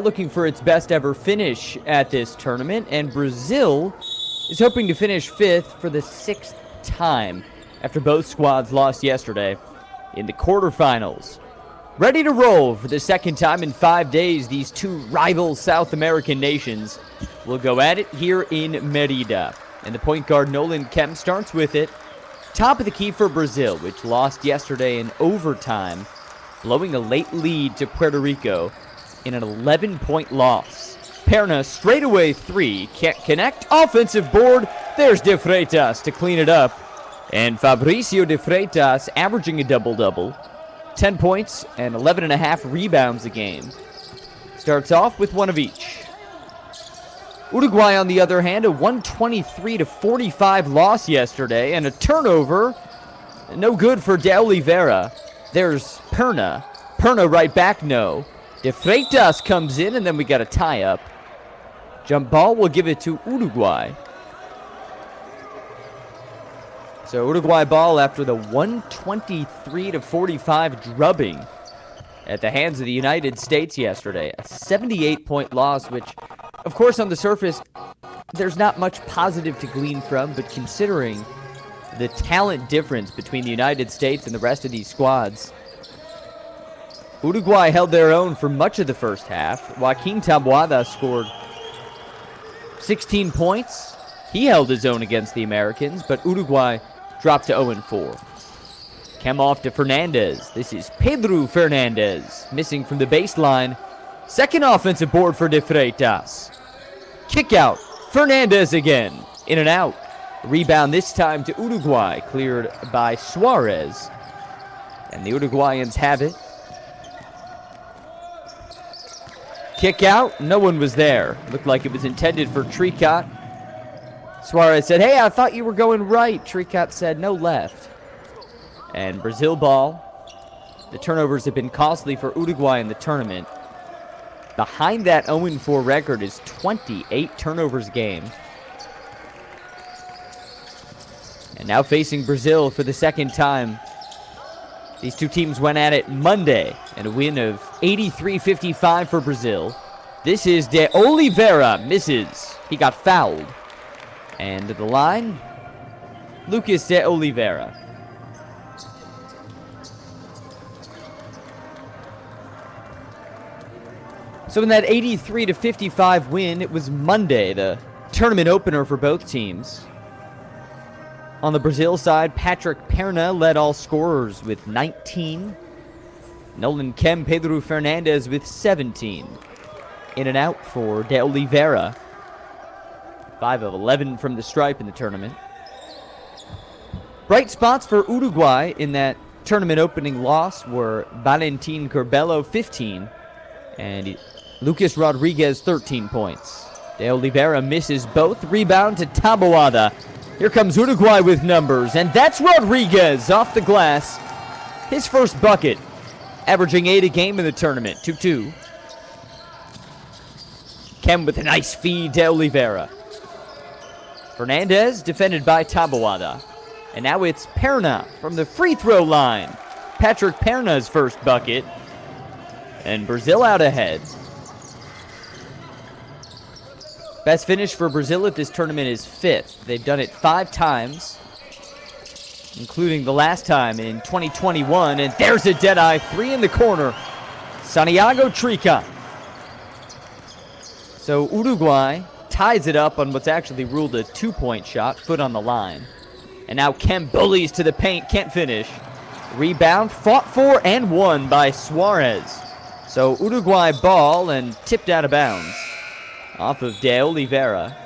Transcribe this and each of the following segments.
looking for its best ever finish at this tournament, and Brazil is hoping to finish 5th for the 6th time after both squads lost yesterday in the quarterfinals. Ready to roll for the second time in 5 days, these two rival South American nations will go at it here in Merida. And the point guard Nolan Kemp starts with it. Top of the key for Brazil, which lost yesterday in overtime, blowing a late lead to Puerto Rico in an 11-point loss. Perna straightaway 3, can't connect, offensive board, there's De Freitas to clean it up. And Fabricio De Freitas averaging a double-double, 10 points and 11.5 rebounds a game. Starts off with one of each. Uruguay, on the other hand, a 123-45 loss yesterday, and a turnover, no good for De Oliveira. There's Perna. Perna right back, no. De Freitas comes in, and then we got a tie-up. Jump ball will give it to Uruguay. So Uruguay ball after the 123-45 drubbing at the hands of the United States yesterday. A 78-point loss, which, of course, on the surface, there's not much positive to glean from, but considering the talent difference between the United States and the rest of these squads, Uruguay held their own for much of the first half. Joaquin Taboada scored 16 points. He held his own against the Americans, but Uruguay dropped to 0-4. Came off to Fernandez. This is Pedro Fernandez, missing from the baseline. Second offensive board for De Freitas. Kick out. Fernandez again. In and out. Rebound this time to Uruguay, cleared by Suarez. And the Uruguayans have it. Kick out. No one was there. Looked like it was intended for Tricot. Suarez said, "Hey, I thought you were going right." Tricot said, "No, left." And Brazil ball. The turnovers have been costly for Uruguay in the tournament. Behind that 0-4 record is 28 turnovers a game. And now facing Brazil for the second time. These two teams went at it Monday and a win of 83-55 for Brazil. This is De Oliveira, misses. He got fouled. And to the line, Lucas De Oliveira. So in that 83-55 win, it was Monday, the tournament opener for both teams. On the Brazil side, Patrick Perna led all scorers with 19. Nolan Kemp, Pedro Fernandez with 17. In and out for De Oliveira. 5 of 11 from the stripe in the tournament. Bright spots for Uruguay in that tournament opening loss were Valentin Curbelo, 15, and Lucas Rodriguez, 13 points. De Oliveira misses both. Rebound to Taboada. Here comes Uruguay with numbers, and that's Rodriguez off the glass. His first bucket, averaging 8 a game in the tournament, 2-2. Kem with a nice feed to Oliveira. Fernandez defended by Taboada. And now it's Perna from the free throw line. Patrick Perna's first bucket. And Brazil out ahead. Best finish for Brazil at this tournament is 5th. They've done it 5 times, including the last time in 2021. And there's a dead-eye 3 in the corner. Santiago Tricot. So Uruguay ties it up on what's actually ruled a 2-point shot, foot on the line. And now Kemp bullies to the paint, can't finish. Rebound, fought for and won by Suarez. So Uruguay ball and tipped out of bounds off of De Oliveira.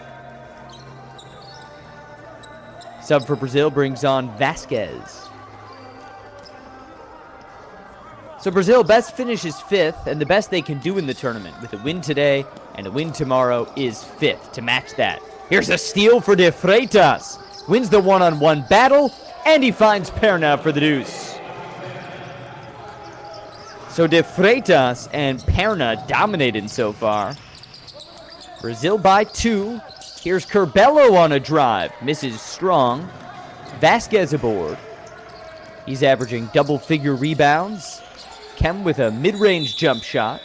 Sub for Brazil brings on Vasquez. So Brazil, best finish is 5th, and the best they can do in the tournament with a win today and a win tomorrow is 5th to match that. Here's a steal for De Freitas. Wins the one-on-one battle, and he finds Perna for the deuce. So De Freitas and Perna dominated so far. Brazil by 2. Here's Curbelo on a drive. Misses strong. Vasquez aboard. He's averaging double-figure rebounds. Kem with a mid-range jump shot.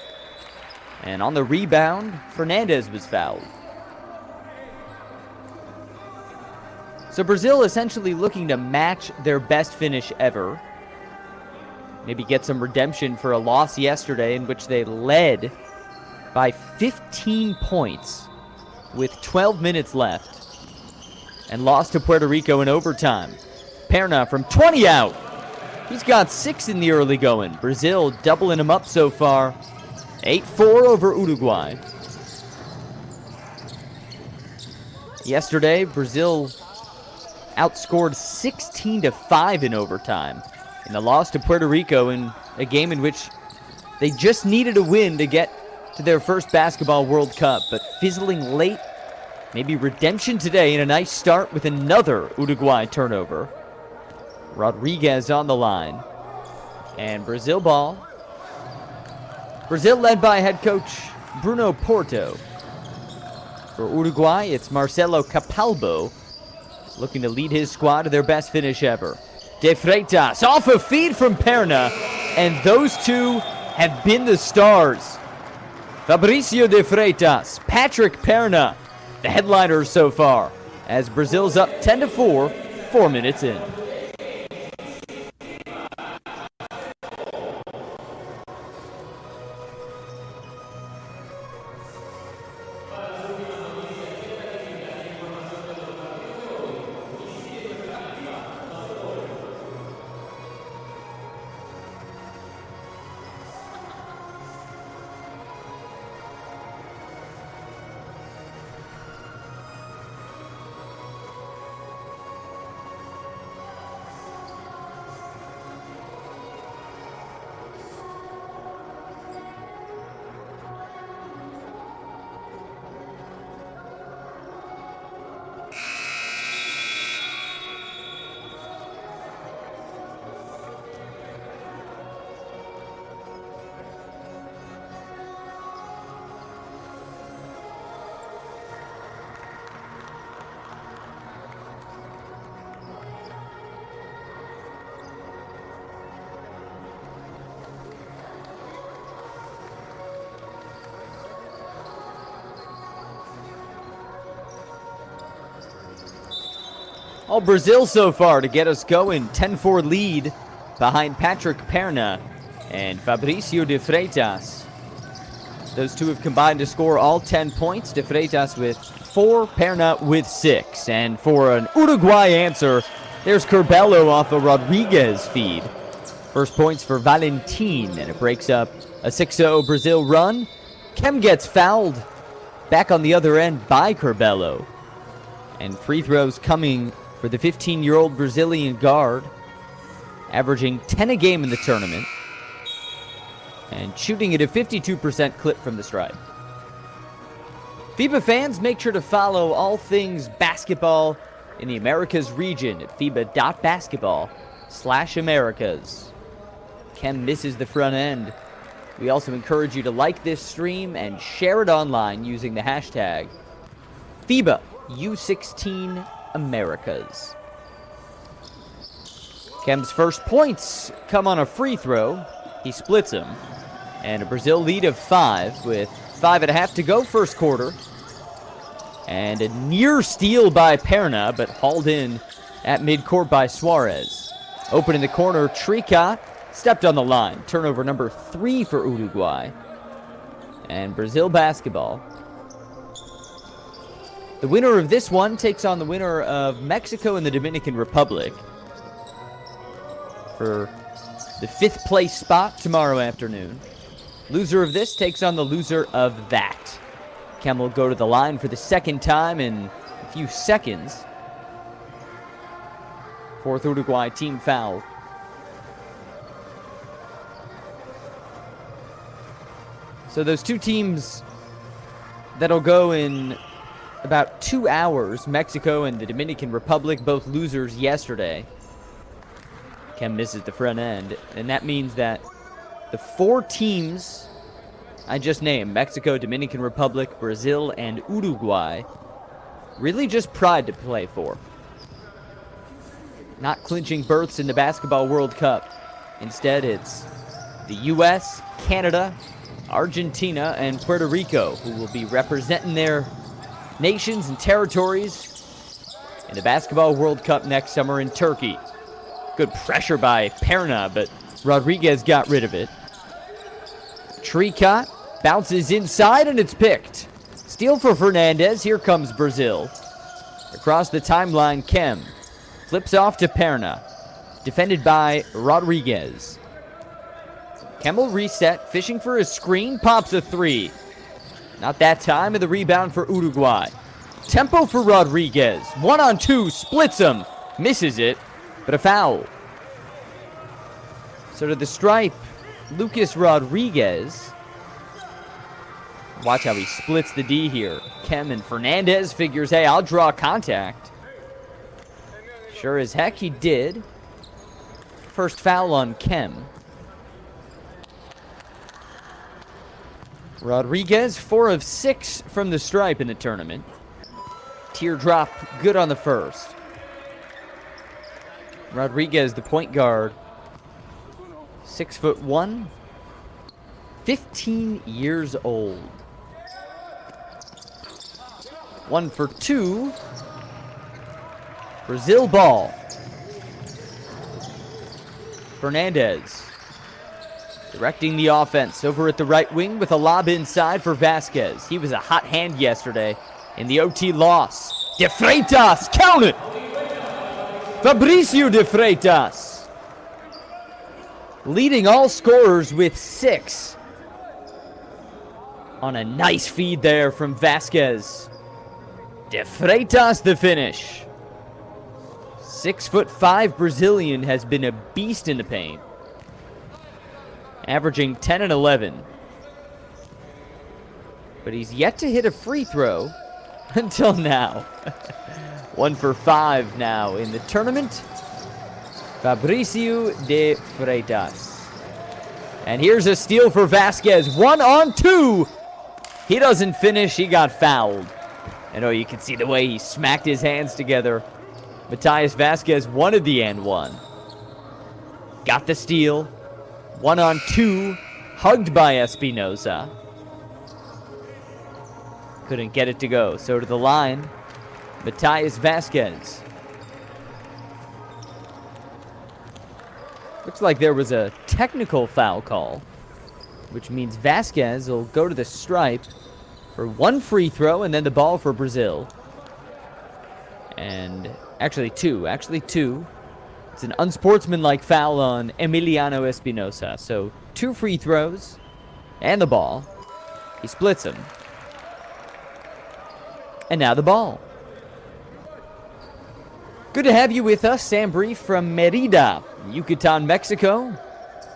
And on the rebound, Fernandez was fouled. So Brazil essentially looking to match their best finish ever. Maybe get some redemption for a loss yesterday in which they led by 15 points with 12 minutes left and lost to Puerto Rico in overtime. Perna from 20 out. He's got 6 in the early going. Brazil doubling him up so far. 8-4 over Uruguay. Yesterday, Brazil outscored 16-5 in overtime in the loss to Puerto Rico in a game in which they just needed a win to get to their first Basketball World Cup, but fizzling late. Maybe redemption today and a nice start with another Uruguay turnover. Rodriguez on the line. And Brazil ball. Brazil led by head coach Bruno Porto. For Uruguay, it's Marcelo Capalbo looking to lead his squad to their best finish ever. De Freitas off a feed from Perna, and those two have been the stars. Fabricio de Freitas, Patrick Perna, the headliners so far, as Brazil's up 10-4, 4 minutes in. All Brazil so far to get us going. 10-4 lead behind Patrick Perna and Fabricio de Freitas. Those two have combined to score all 10 points. De Freitas with 4, Perna with 6. And for an Uruguay answer, there's Curbelo off a Rodriguez feed. First points for Valentin, and it breaks up a 6-0 Brazil run. Kem gets fouled back on the other end by Curbelo. And free throws coming for the 15-year-old Brazilian guard, averaging 10 a game in the tournament and shooting at a 52% clip from the stripe. FIBA fans, make sure to follow all things basketball in the Americas region at FIBA.basketball/Americas. Kem misses the front end. We also encourage you to like this stream and share it online using the hashtag FIBA U16 Americas. Kem's first points come on a free throw. He splits them. And a Brazil lead of 5 with 5.5 to go first quarter. And a near steal by Perna, but hauled in at midcourt by Suarez. Open in the corner, Trica stepped on the line. Turnover number 3 for Uruguay. And Brazil basketball. The winner of this one takes on the winner of Mexico and the Dominican Republic for the 5th place spot tomorrow afternoon. Loser of this takes on the loser of that. Kem will go to the line for the second time in a few seconds. 4th Uruguay team foul. So those two teams that'll go in about 2 hours, Mexico and the Dominican Republic, both losers yesterday. Kem misses the front end, and that means that the 4 teams I just named, Mexico, Dominican Republic, Brazil, and Uruguay, really just pride to play for. Not clinching berths in the Basketball World Cup. Instead, it's the U.S., Canada, Argentina and Puerto Rico, who will be representing their nations and territories in the Basketball World Cup next summer in Turkey. Good pressure by Perna, but Rodriguez got rid of it. Tricot bounces inside, and it's picked. Steal for Fernandez. Here comes Brazil. Across the timeline, Kem flips off to Perna. Defended by Rodriguez. Kem will reset, fishing for a screen, pops a three. Not that time, and the rebound for Uruguay. Tempo for Rodriguez. 1-on-2, splits him. Misses it, but a foul. So to the stripe, Lucas Rodriguez. Watch how he splits the D here. Kem and Fernandez figures, hey, I'll draw contact. Sure as heck he did. First foul on Kem. Rodriguez, 4 of 6 from the stripe in the tournament. Teardrop, good on the first. Rodriguez, the point guard. 6'1", 15 years old. 1 for 2. Brazil ball. Fernandez directing the offense over at the right wing with a lob inside for Vasquez. He was a hot hand yesterday in the OT loss. De Freitas, count it! Fabricio De Freitas leading all scorers with 6 on a nice feed there from Vasquez. De Freitas the finish. 6'5" Brazilian has been a beast in the paint, averaging 10 and 11. But he's yet to hit a free throw until now. 1 for 5 now in the tournament. Fabricio De Freitas. And here's a steal for Vasquez. 1-on-2. He doesn't finish. He got fouled. And oh, you can see the way he smacked his hands together. Matías Vasquez wanted the and one. Got the steal. 1-on-2. Hugged by Espinosa. Couldn't get it to go. So to the line, Matías Vasquez. Looks like there was a technical foul call, which means Vasquez will go to the stripe for 1 free throw and then the ball for Brazil. And actually 2. It's an unsportsmanlike foul on Emiliano Espinosa. So 2 free throws and the ball. He splits them. And now the ball. Good to have you with us, Sam Brief from Mérida, Yucatan, Mexico,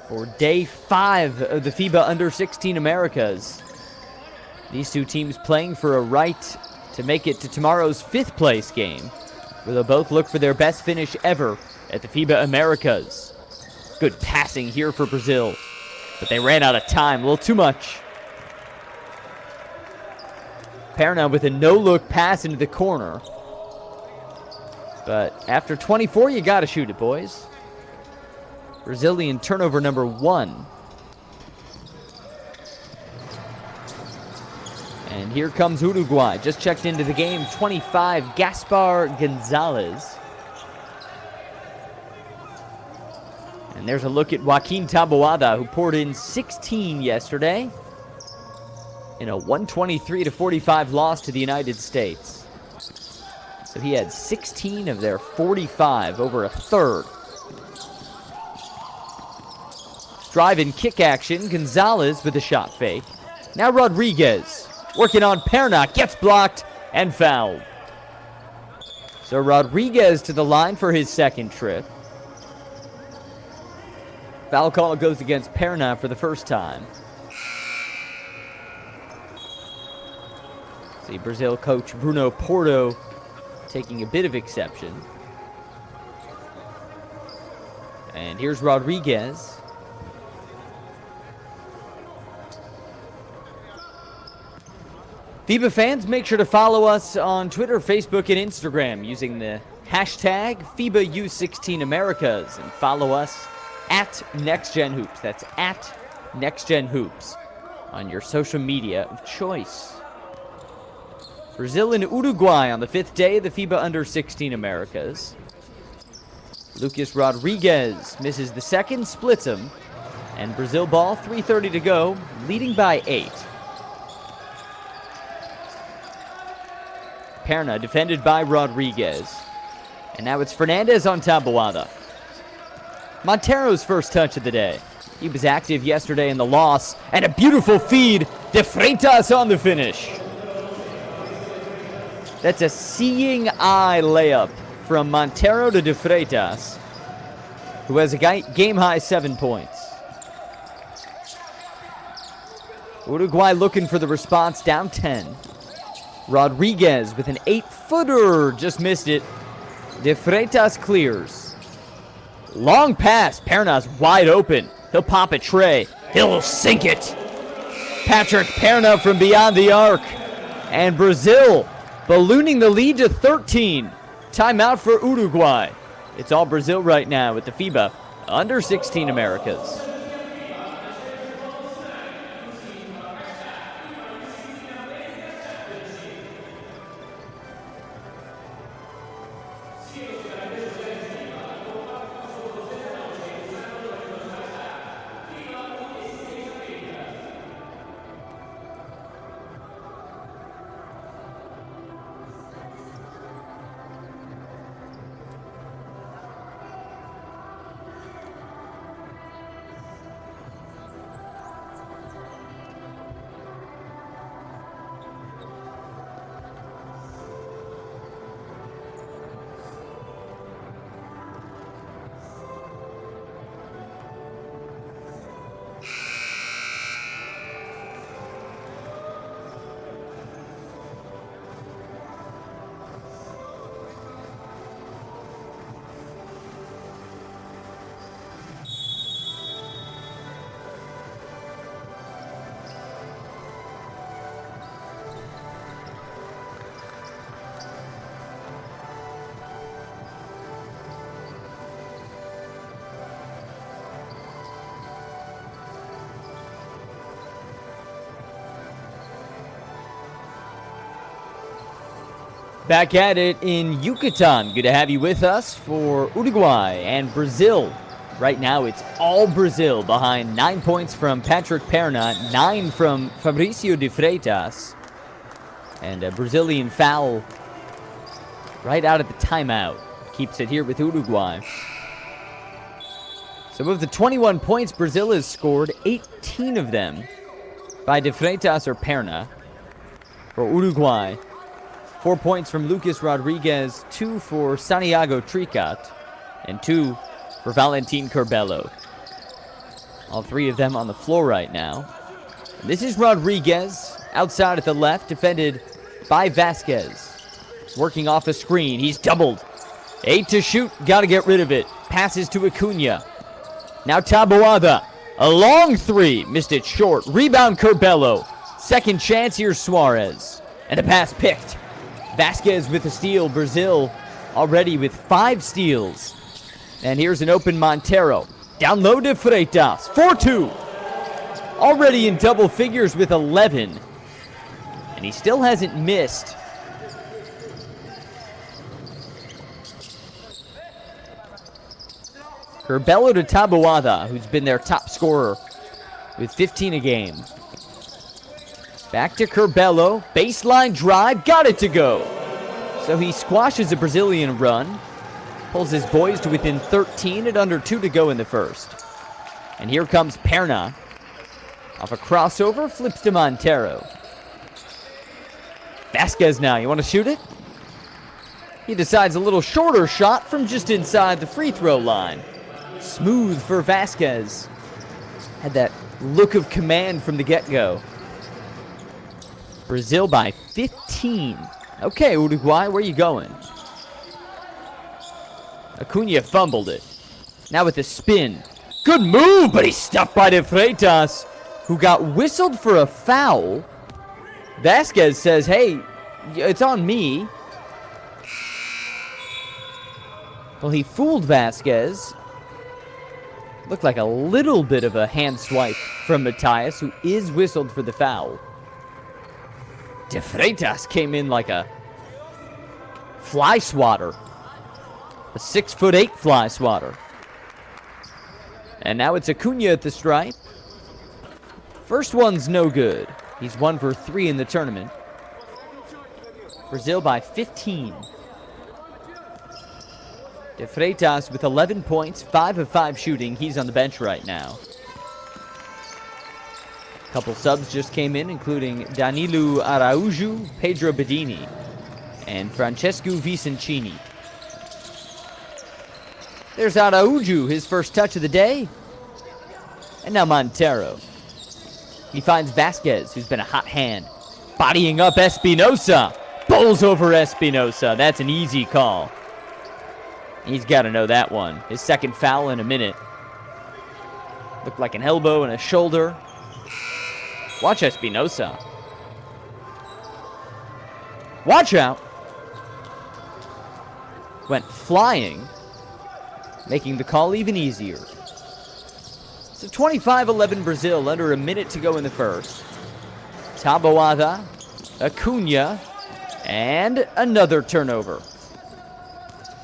for day 5 of the FIBA U16 Americas. These two teams playing for a right to make it to tomorrow's 5th place game, where they'll both look for their best finish ever at the FIBA Americas. Good passing here for Brazil, but they ran out of time, a little too much. Perna with a no-look pass into the corner. But after 24, you got to shoot it, boys. Brazilian turnover number 1. And here comes Uruguay. Just checked into the game. 25, Gaspar Gonzalez. And there's a look at Joaquin Taboada, who poured in 16 yesterday in a 123-45 loss to the United States. So he had 16 of their 45, over a third. Drive and kick action. Gonzalez with a shot fake. Now Rodriguez working on Perna. Gets blocked and fouled. So Rodriguez to the line for his second trip. Foul call goes against Perna for the first time. See Brazil coach Bruno Porto taking a bit of exception. And here's Rodriguez. FIBA fans, make sure to follow us on Twitter, Facebook, and Instagram using the hashtag FIBA U16 Americas, and follow us at NextGenHoops. That's at NextGenHoops. on your social media of choice. Brazil and Uruguay on the 5th day of the FIBA U16 Americas. Lucas Rodriguez misses the second, splits him, and Brazil ball, 3:30 to go, leading by 8. Perna defended by Rodriguez. And now it's Fernandez on Taboada. Montero's first touch of the day. He was active yesterday in the loss, and a beautiful feed. De Freitas on the finish. That's a seeing eye layup from Montero to De Freitas, who has a game-high 7 points. Uruguay looking for the response, down 10. Rodriguez with an 8-footer, just missed it. De Freitas clears. Long pass, Perna's wide open. He'll pop a tray. He'll sink it. Patrick Perna from beyond the arc. And Brazil ballooning the lead to 13. Timeout for Uruguay. It's all Brazil right now with the FIBA U16 Americas. Back at it in Yucatan. Good to have you with us for Uruguay and Brazil. Right now, it's all Brazil behind 9 points from Patrick Perna, 9 from Fabricio de Freitas. And a Brazilian foul right out of the timeout. Keeps it here with Uruguay. So of the 21 points Brazil has scored, 18 of them by de Freitas or Perna. For Uruguay, 4 points from Lucas Rodriguez, 2 for Santiago Tricat, and 2 for Valentin Curbelo. All 3 of them on the floor right now. And this is Rodriguez, outside at the left, defended by Vasquez. Working off a screen, he's doubled. 8 to shoot, gotta get rid of it. Passes to Acuna. Now Taboada, a long 3, missed it short. Rebound Curbelo. Second chance, here's Suarez. And the pass picked. Vasquez with a steal. Brazil already with 5 steals. And here's an open Montero. Down low to Freitas. 4-2. Already in double figures with 11. And he still hasn't missed. Curbelo to Taboada, who's been their top scorer with 15 a game. Back to Curbelo, baseline drive, got it to go. So he squashes a Brazilian run, pulls his boys to within 13 at under 2 to go in the first. And here comes Perna. Off a crossover, flips to Montero. Vasquez now, you want to shoot it? He decides a little shorter shot from just inside the free throw line. Smooth for Vasquez. Had that look of command from the get-go. Brazil by 15. Okay, Uruguay, where you going? Acuna fumbled it. Now with the spin. Good move, but he's stuffed by de Freitas, who got whistled for a foul. Vasquez says, hey, it's on me. Well, he fooled Vasquez. Looked like a little bit of a hand swipe from Matthias, who is whistled for the foul. De Freitas came in like a fly swatter. A 6'8" fly swatter. And now it's Acuna at the stripe. First one's no good. He's 1 for 3 in the tournament. Brazil by 15. De Freitas with 11 points, 5 of 5 shooting. He's on the bench right now. A couple subs just came in, including Danilo Araújo, Pedro Bedini, and Francesco Vicencini. There's Araújo, his first touch of the day. And now Montero. He finds Vasquez, who's been a hot hand. Bodying up Espinosa. Bowls over Espinosa. That's an easy call. He's got to know that one. His second foul in a minute. Looked like an elbow and a shoulder. Watch Espinosa. Watch out. Went flying, making the call even easier. So 25-11 Brazil, under a minute to go in the first. Taboada, Acuna, and another turnover.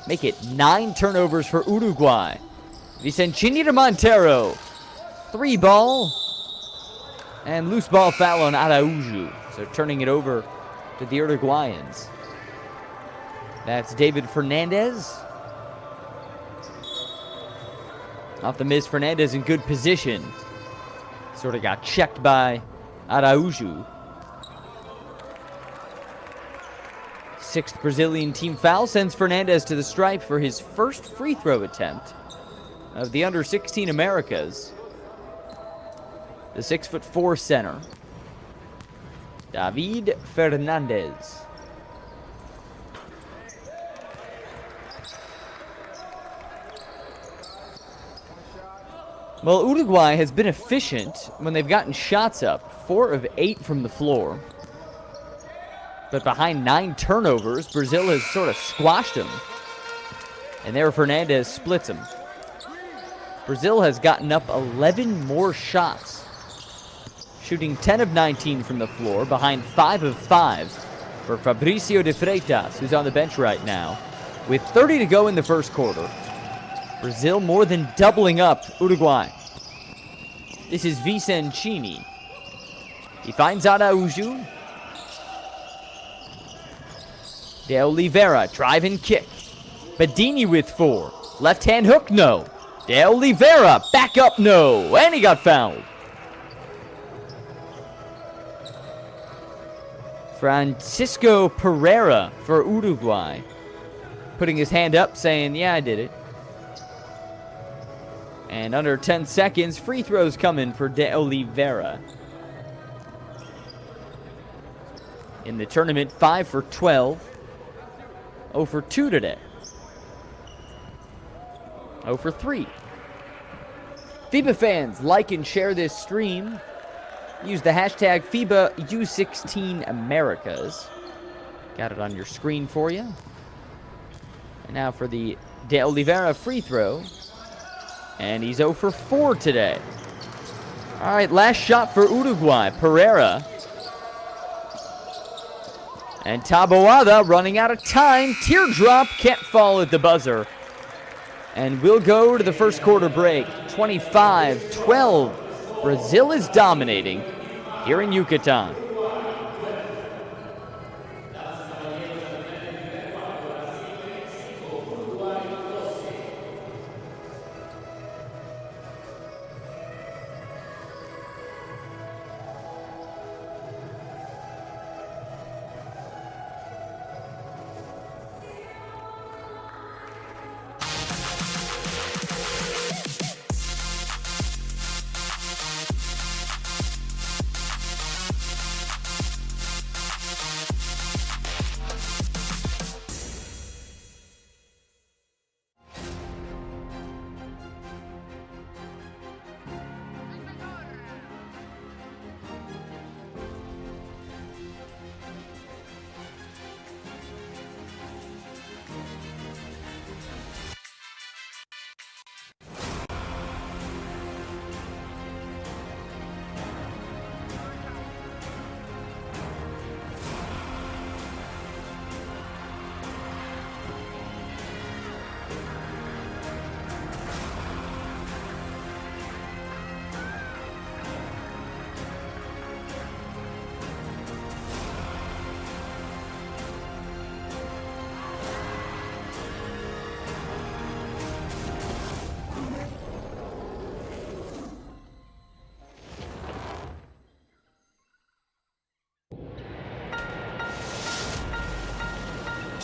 Make it 9 turnovers for Uruguay. Vicencini to Montero. 3 ball. And loose ball foul on Araújo. So turning it over to the Uruguayans. That's David Fernandez. Off the miss, Fernandez in good position. Sort of got checked by Araújo. 6th Brazilian team foul sends Fernandez to the stripe for his first free throw attempt of the under-16 Americas. The 6'4" center, David Fernandez. Well, Uruguay has been efficient when they've gotten shots up. 4 of 8 from the floor. But behind 9 turnovers, Brazil has sort of squashed them. And there Fernandez splits them. Brazil has gotten up 11 more shots. Shooting 10 of 19 from the floor, behind 5 of 5 for Fabricio de Freitas, who's on the bench right now. With 30 to go in the first quarter. Brazil more than doubling up Uruguay. This is Vicencini. He finds Araújo. De Oliveira, drive and kick. Bedini with 4. Left hand hook, no. De Oliveira, back up, no. And he got fouled. Francisco Pereira for Uruguay. Putting his hand up, saying, yeah, I did it. And under 10 seconds, free throws coming for De Oliveira. In the tournament, 5 for 12. 0 for 2 today. 0 for 3. FIBA fans, like and share this stream. Use the hashtag FIBA U16 Americas. Got it on your screen for you. And now for the De Oliveira free throw. And he's 0 for 4 today. All right, last shot for Uruguay. Pereira. And Taboada running out of time. Teardrop can't fall at the buzzer. And we'll go to the first quarter break. 25-12. Brazil is dominating here in Yucatan.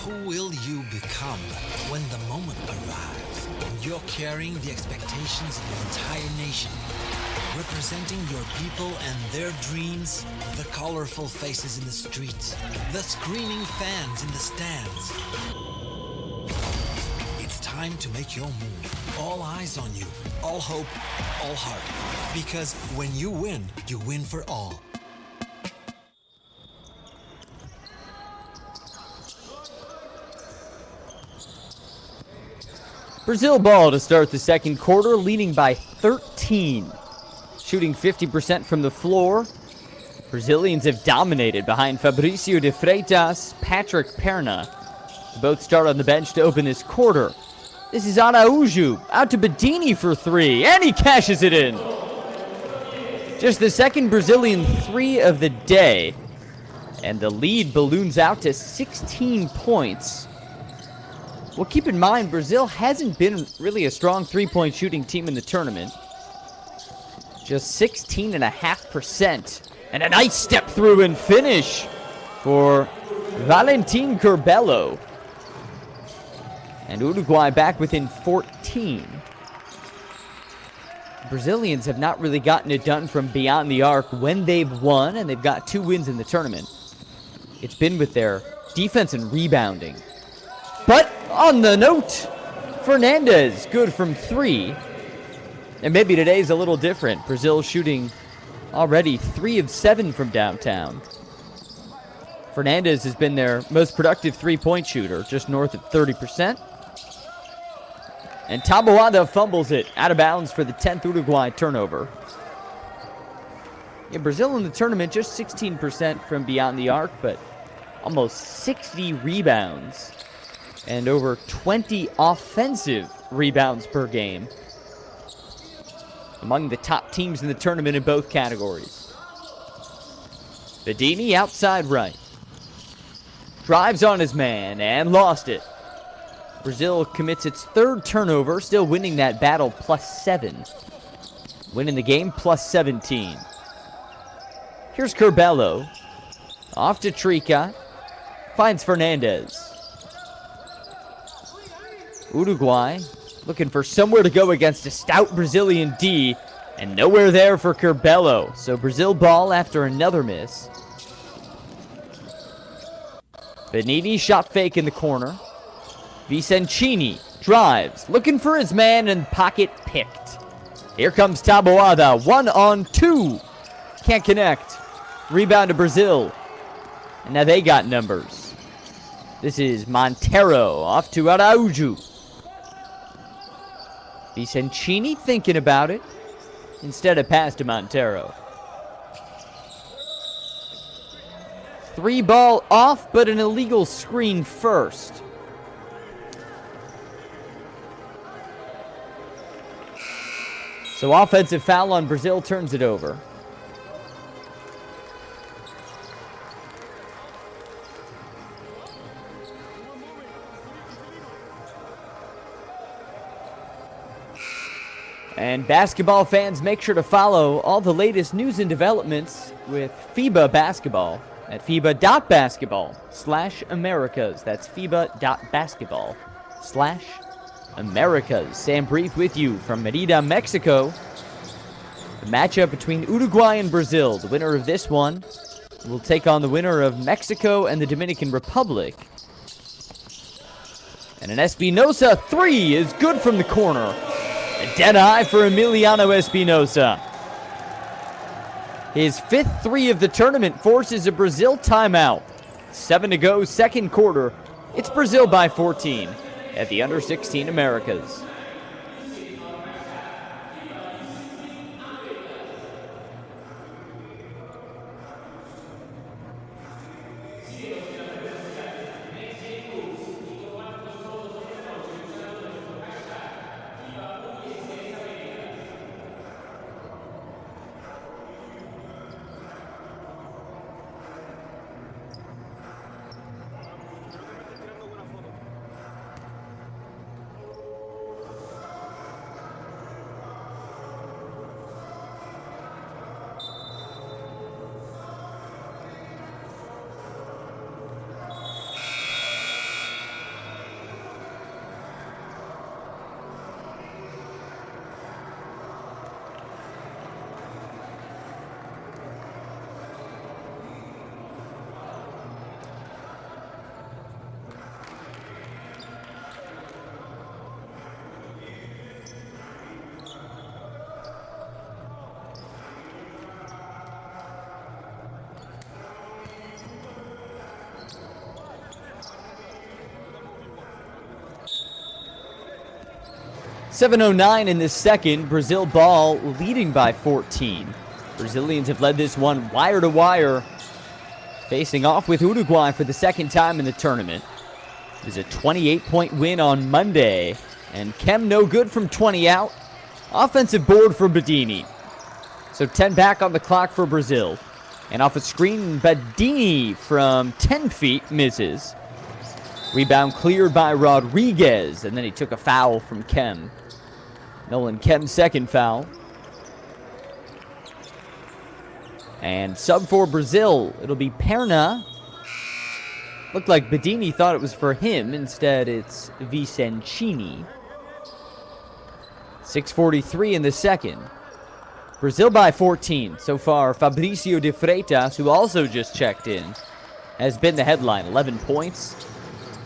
Who will you become when the moment arrives and you're carrying the expectations of an entire nation, representing your people and their dreams, the colorful faces in the streets, the screaming fans in the stands? It's time to make your move. All eyes on you, all hope, all heart. Because when you win for all. Brazil ball to start the second quarter, leading by 13. Shooting 50% from the floor. Brazilians have dominated behind Fabricio de Freitas, Patrick Perna. Both start on the bench to open this quarter. This is Araújo, out to Bedini for three, and he cashes it in. Just the second Brazilian three of the day, and the lead balloons out to 16 points. Well, keep in mind, Brazil hasn't been really a strong three-point shooting team in the tournament. Just 16.5%. And a nice step through and finish for Valentin Curbelo. And Uruguay back within 14. Brazilians have not really gotten it done from beyond the arc when they've won, and they've got 2 wins in the tournament. It's been with their defense and rebounding. But on the note, Fernandez, good from 3. And maybe today's a little different. Brazil shooting already 3 of 7 from downtown. Fernandez has been their most productive three-point shooter, just north of 30%. And Taboada fumbles it out of bounds for the 10th Uruguay turnover. Yeah, Brazil in the tournament, just 16% from beyond the arc, but almost 60 rebounds. And over 20 offensive rebounds per game. Among the top teams in the tournament in both categories. Bedini outside right. Drives on his man and lost it. Brazil commits its 3rd turnover, still winning that battle +7. Winning the game +17. Here's Curbelo. Off to Trica. Finds Fernandez. Uruguay looking for somewhere to go against a stout Brazilian D, and nowhere there for Curbelo. So Brazil ball after another miss. Benini shot fake in the corner. Vicencini drives, looking for his man, and pocket picked. Here comes Taboada, 1-on-2. Can't connect. Rebound to Brazil. And now they got numbers. This is Montero off to Araújo. Vicencini thinking about it. Instead of pass to Montero. 3 ball off, but an illegal screen first. So offensive foul on Brazil turns it over. And basketball fans, make sure to follow all the latest news and developments with FIBA basketball at FIBA.basketball/Americas. That's FIBA.basketball/Americas. Sam Brief with you from Merida, Mexico. The matchup between Uruguay and Brazil. The winner of this one will take on the winner of Mexico and the Dominican Republic. And an Espinosa 3 is good from the corner. A dead eye for Emiliano Espinosa. His 5th 3 of the tournament forces a Brazil timeout. 7 to go, second quarter. It's Brazil by 14 at the Under-16 Americas. 7:09 in the second. Brazil ball leading by 14. Brazilians have led this one wire to wire, facing off with Uruguay for the second time in the tournament. It was a 28-point win on Monday, and Kem no good from 20 out. Offensive board for Bedini. So 10 back on the clock for Brazil. And off a screen, Bedini from 10 feet misses. Rebound cleared by Rodriguez, and then he took a foul from Kem. Nolan Kem's second foul. And sub for Brazil, it'll be Perna. Looked like Bedini thought it was for him. Instead, it's Vicencini. 6:43 in the second. Brazil by 14. So far, Fabricio de Freitas, who also just checked in, has been the headline. 11 points.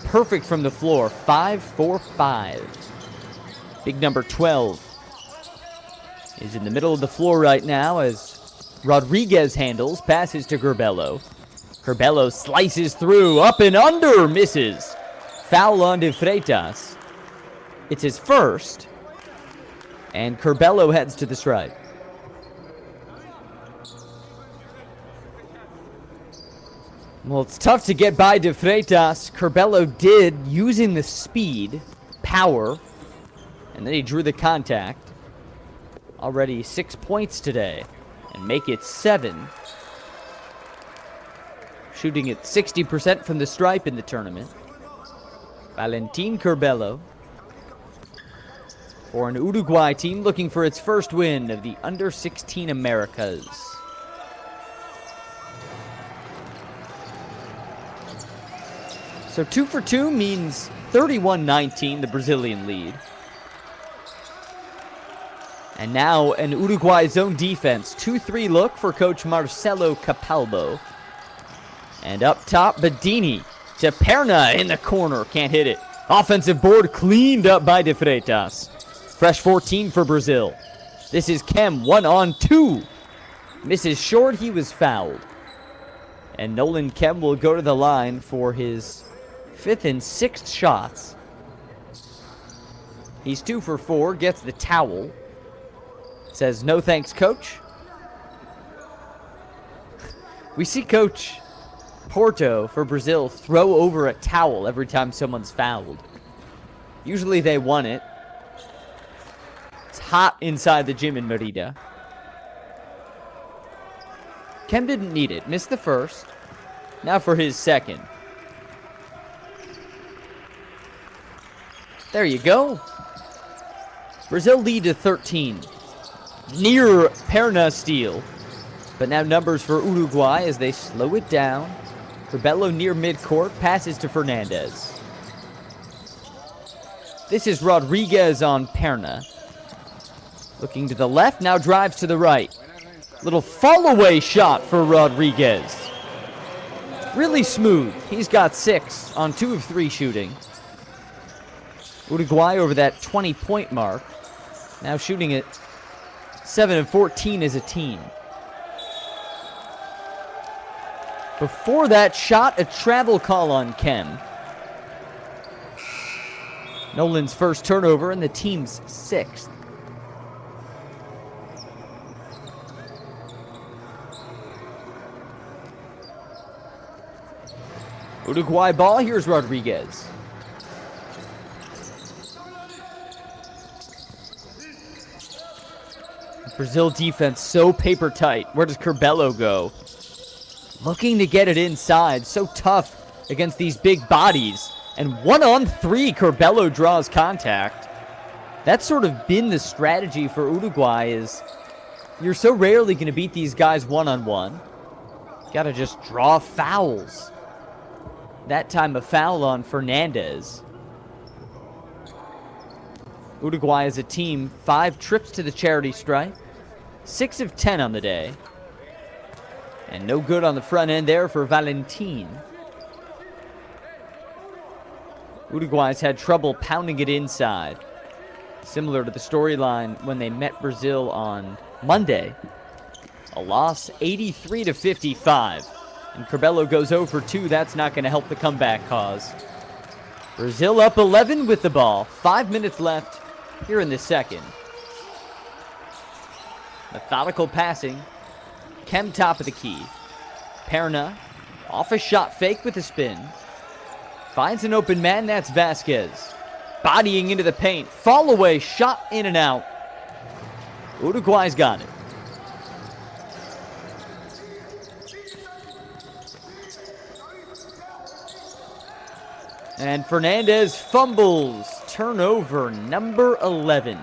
Perfect from the floor. 5 for 5. Big number 12 is in the middle of the floor right now as Rodriguez handles, passes to Curbelo. Curbelo slices through, up and under, misses. Foul on de Freitas. It's his first, and Curbelo heads to the stripe. Well, it's tough to get by de Freitas. Curbelo did, using the speed, power, and then he drew the contact. Already 6 points today, and make it 7. Shooting at 60% from the stripe in the tournament. Valentin Curbelo for an Uruguay team looking for its first win of the Under-16 Americas. So 2 for 2 means 31-19, the Brazilian lead. And now an Uruguay zone defense. 2-3 look for coach Marcelo Capalbo. And up top, Bedini to Perna in the corner. Can't hit it. Offensive board cleaned up by de Freitas. Fresh 14 for Brazil. This is Kem, 1-on-2. Misses short, he was fouled. And Nolan Kem will go to the line for his 5th and 6th shots. He's 2 for 4, gets the towel. Says, no thanks, coach. We see Coach Porto for Brazil throw over a towel every time someone's fouled. Usually they want it. It's hot inside the gym in Merida. Kem didn't need it. Missed the first. Now for his second. There you go. Brazil lead to 13. Near Perna steal. But now numbers for Uruguay as they slow it down. Curbelo near midcourt, passes to Fernandez. This is Rodriguez on Perna. Looking to the left, now drives to the right. Little fall-away shot for Rodriguez. Really smooth. He's got 6 on 2 of 3 shooting. Uruguay over that 20-point mark. Now shooting at 7 of 14 as a team. Before that shot, a travel call on Kem. Nolan's first turnover and the team's 6th. Uruguay ball, here's Rodriguez. Brazil defense so paper tight. Where does Curbelo go? Looking to get it inside. So tough against these big bodies. And 1-on-3, Curbelo draws contact. That's sort of been the strategy for Uruguay is you're so rarely going to beat these guys 1-on-1. Got to just draw fouls. That time a foul on Fernandez. Uruguay as a team, 5 trips to the charity stripe. 6 of 10 on the day. And no good on the front end there for Valentin. Uruguay's had trouble pounding it inside. Similar to the storyline when they met Brazil on Monday. A loss 83-55. And Curbelo goes 0 for 2. That's not going to help the comeback cause. Brazil up 11 with the ball. 5 minutes left here in the second. Methodical passing. Kem top of the key. Perna off a shot fake with a spin. Finds an open man, that's Vasquez. Bodying into the paint. Fall away, shot in and out. Uruguay's got it. And Fernandez fumbles. Turnover number 11.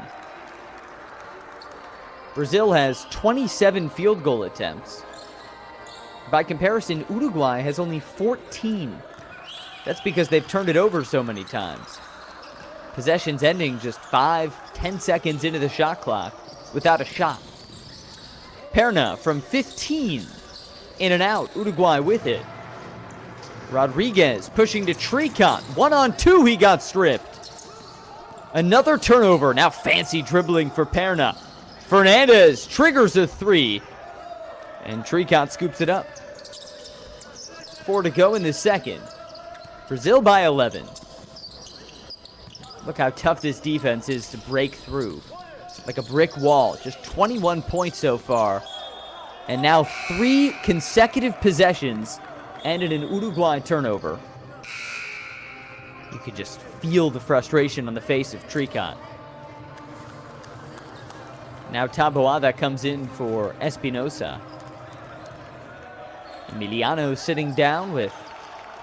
Brazil has 27 field goal attempts. By comparison, Uruguay has only 14. That's because they've turned it over so many times. Possessions ending just 5-10 seconds into the shot clock without a shot. Perna from 15. In and out. Uruguay with it. Rodriguez pushing to Tricot. 1-on-2, he got stripped. Another turnover. Now fancy dribbling for Perna. Fernandez triggers a three. And Tricot scoops it up. 4 to go in the second. Brazil by 11. Look how tough this defense is to break through. Like a brick wall. Just 21 points so far. And now 3 consecutive possessions ended in Uruguay turnover. You could just feel the frustration on the face of Tricot. Now Taboada comes in for Espinosa. Emiliano sitting down with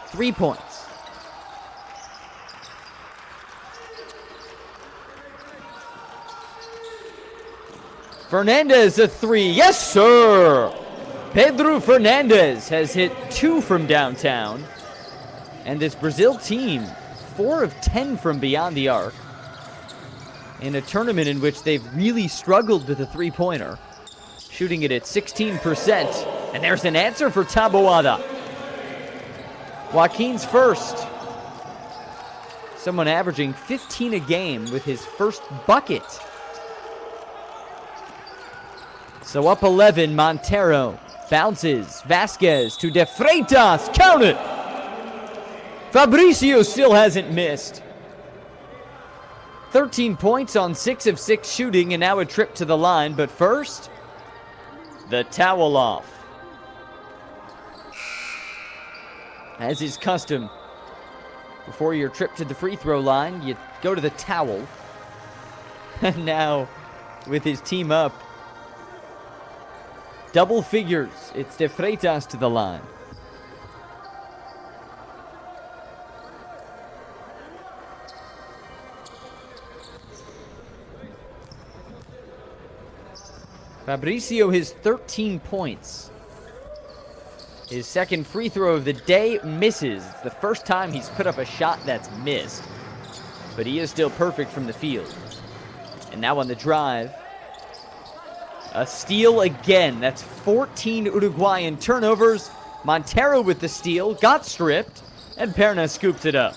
3 points. Fernandez a three. Yes, sir! Pedro Fernandez has hit 2 from downtown. And this Brazil team, 4 of 10 from beyond the arc. In a tournament in which they've really struggled with a three-pointer. Shooting it at 16%. And there's an answer for Taboada. Joaquin's first. Someone averaging 15 a game with his first bucket. So up 11, Montero bounces. Vasquez to De Freitas. Count it! Fabricio still hasn't missed. 13 points on 6 of 6 shooting, and now a trip to the line. But first, the towel off. As is custom, before your trip to the free throw line, you go to the towel. And now, with his team up, double figures, it's De Freitas to the line. Fabricio his 13 points. His second free throw of the day misses. It's the first time he's put up a shot that's missed. But he is still perfect from the field. And now on the drive, a steal again. That's 14 Uruguayan turnovers. Montero with the steal, got stripped, and Perna scoops it up.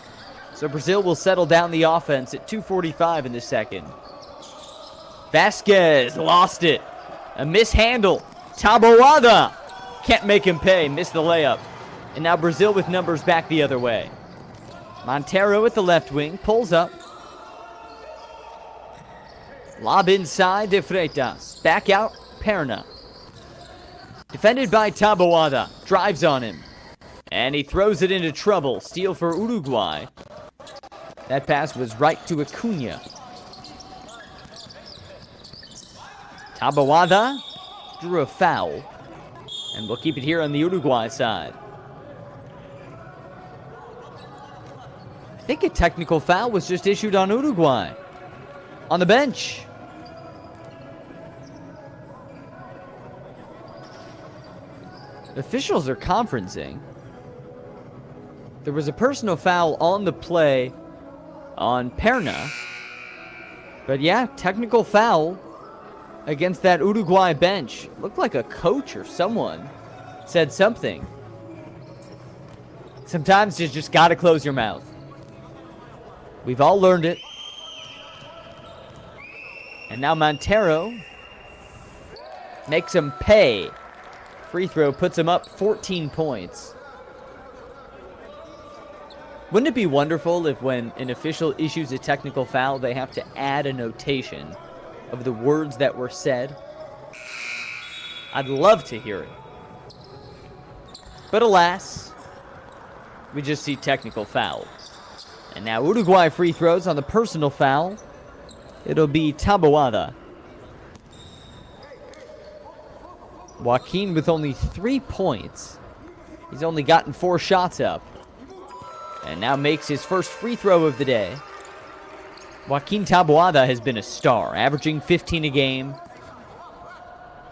So Brazil will settle down the offense at 2:45 in the second. Vasquez lost it. A mishandle. Taboada can't make him pay. Missed the layup. And now Brazil with numbers back the other way. Montero at the left wing. Pulls up. Lob inside De Freitas. Back out. Perna. Defended by Taboada. Drives on him. And he throws it into trouble. Steal for Uruguay. That pass was right to Acuna. Taboada drew a foul. And we'll keep it here on the Uruguay side. I think a technical foul was just issued on Uruguay. On the bench. Officials are conferencing. There was a personal foul on the play on Perna. But yeah, technical foul against that Uruguay bench. Looked like a coach or someone said something. Sometimes you just gotta close your mouth. We've all learned it. And now Montero makes him pay. Free throw puts him up 14 points. Wouldn't it be wonderful if when an official issues a technical foul, they have to add a notation of the words that were said? I'd love to hear it. But alas, we just see technical foul. And now Uruguay free throws on the personal foul. It'll be Taboada. Joaquin with only 3 points. He's only gotten 4 shots up. And now makes his first free throw of the day. Joaquin Taboada has been a star, averaging 15 a game.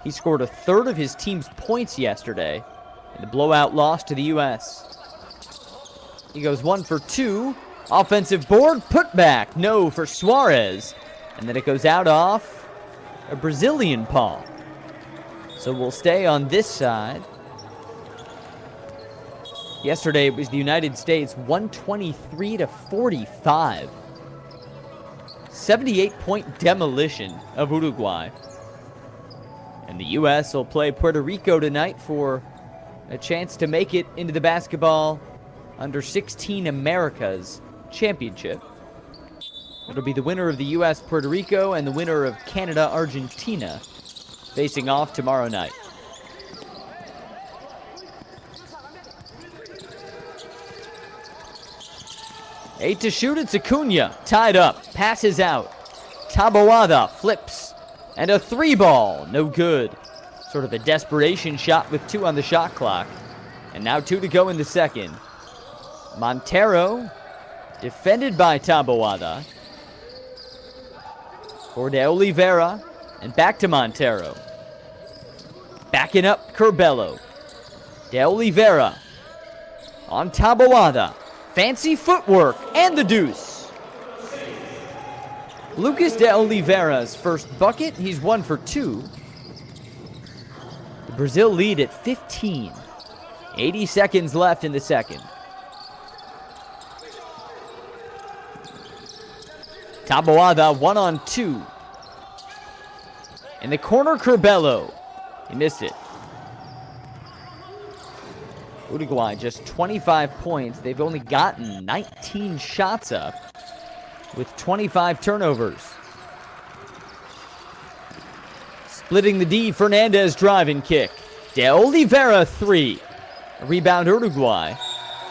He scored a third of his team's points yesterday in the blowout loss to the U.S. He goes 1 for 2. Offensive board, put back. No for Suarez. And then it goes out off a Brazilian palm. So we'll stay on this side. Yesterday it was the United States 123-45. 78-point demolition of Uruguay. And the U.S. will play Puerto Rico tonight for a chance to make it into the basketball U16 Americas Championship. It'll be the winner of the U.S. Puerto Rico and the winner of Canada Argentina facing off tomorrow night. Eight to shoot, it's Acuna, tied up, passes out. Taboada flips, and a 3-ball, no good. Sort of a desperation shot with 2 on the shot clock. And now 2 to go in the second. Montero, defended by Taboada. For De Oliveira, and back to Montero. Backing up Curbelo. De Oliveira on Taboada. Fancy footwork, and the deuce. Lucas De Oliveira's first bucket. He's 1 for 2. The Brazil lead at 15. 80 seconds left in the second. Taboada 1-on-2. In the corner, Curbelo. He missed it. Uruguay just 25 points. They've only gotten 19 shots up with 25 turnovers. Splitting the D, Fernandez driving kick. De Oliveira 3. A rebound Uruguay.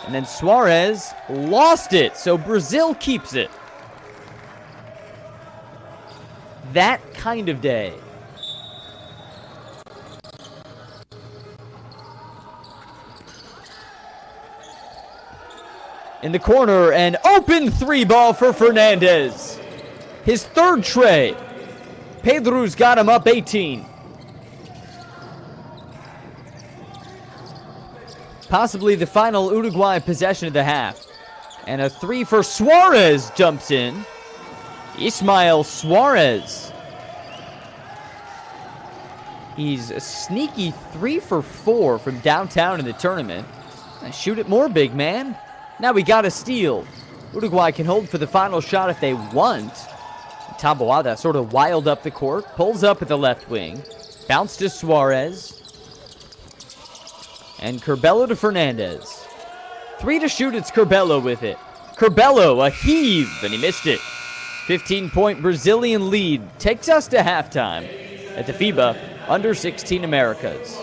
And then Suarez lost it, so Brazil keeps it. That kind of day. In the corner, an open 3-ball for Fernandez. His third tray. Pedro's got him up 18. Possibly the final Uruguay possession of the half. And a 3 for Suarez jumps in. Ismael Suarez. He's a sneaky 3 for 4 from downtown in the tournament. Shoot it more, big man. Now we got a steal. Uruguay can hold for the final shot if they want. Taboada sort of wild up the court. Pulls up at the left wing. Bounce to Suarez. And Curbelo to Fernandez. 3 to shoot, it's Curbelo with it. Curbelo, a heave, and he missed it. 15-point Brazilian lead takes us to halftime at the FIBA U16 Americas.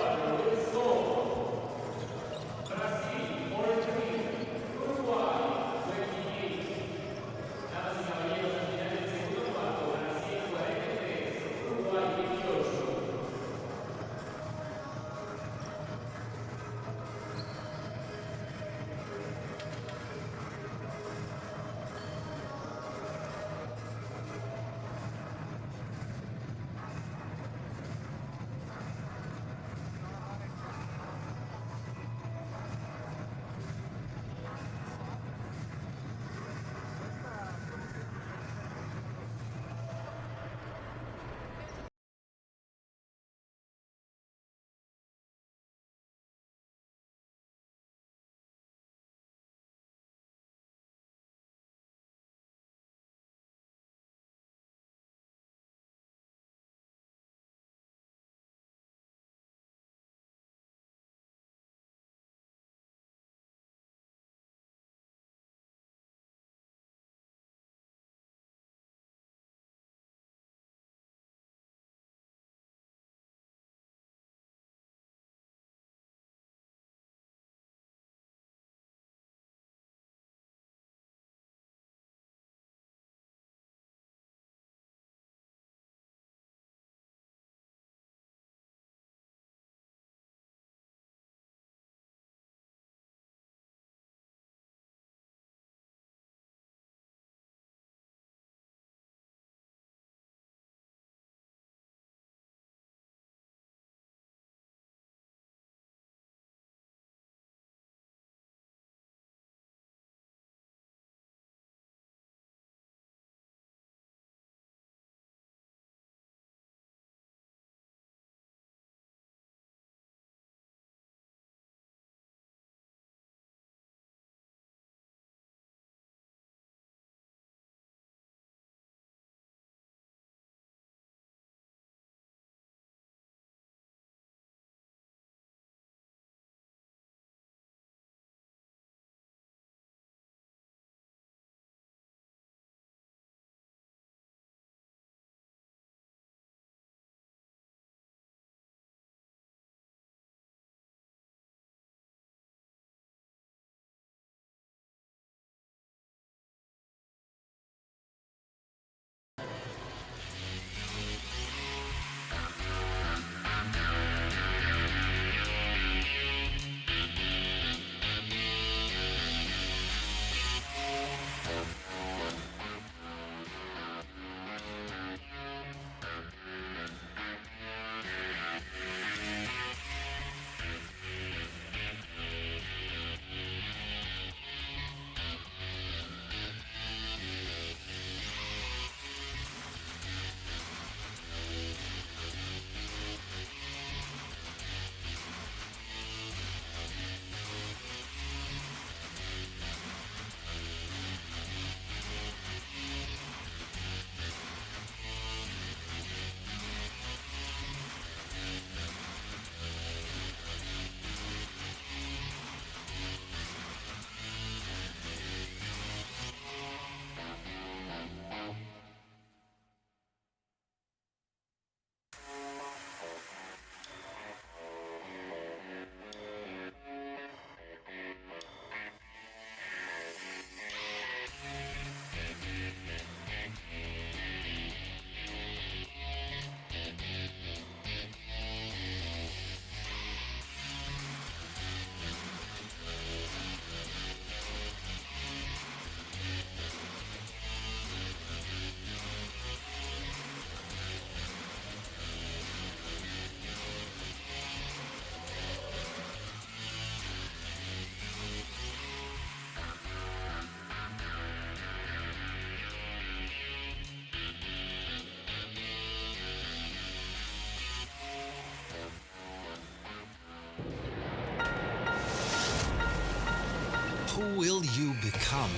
Who will you become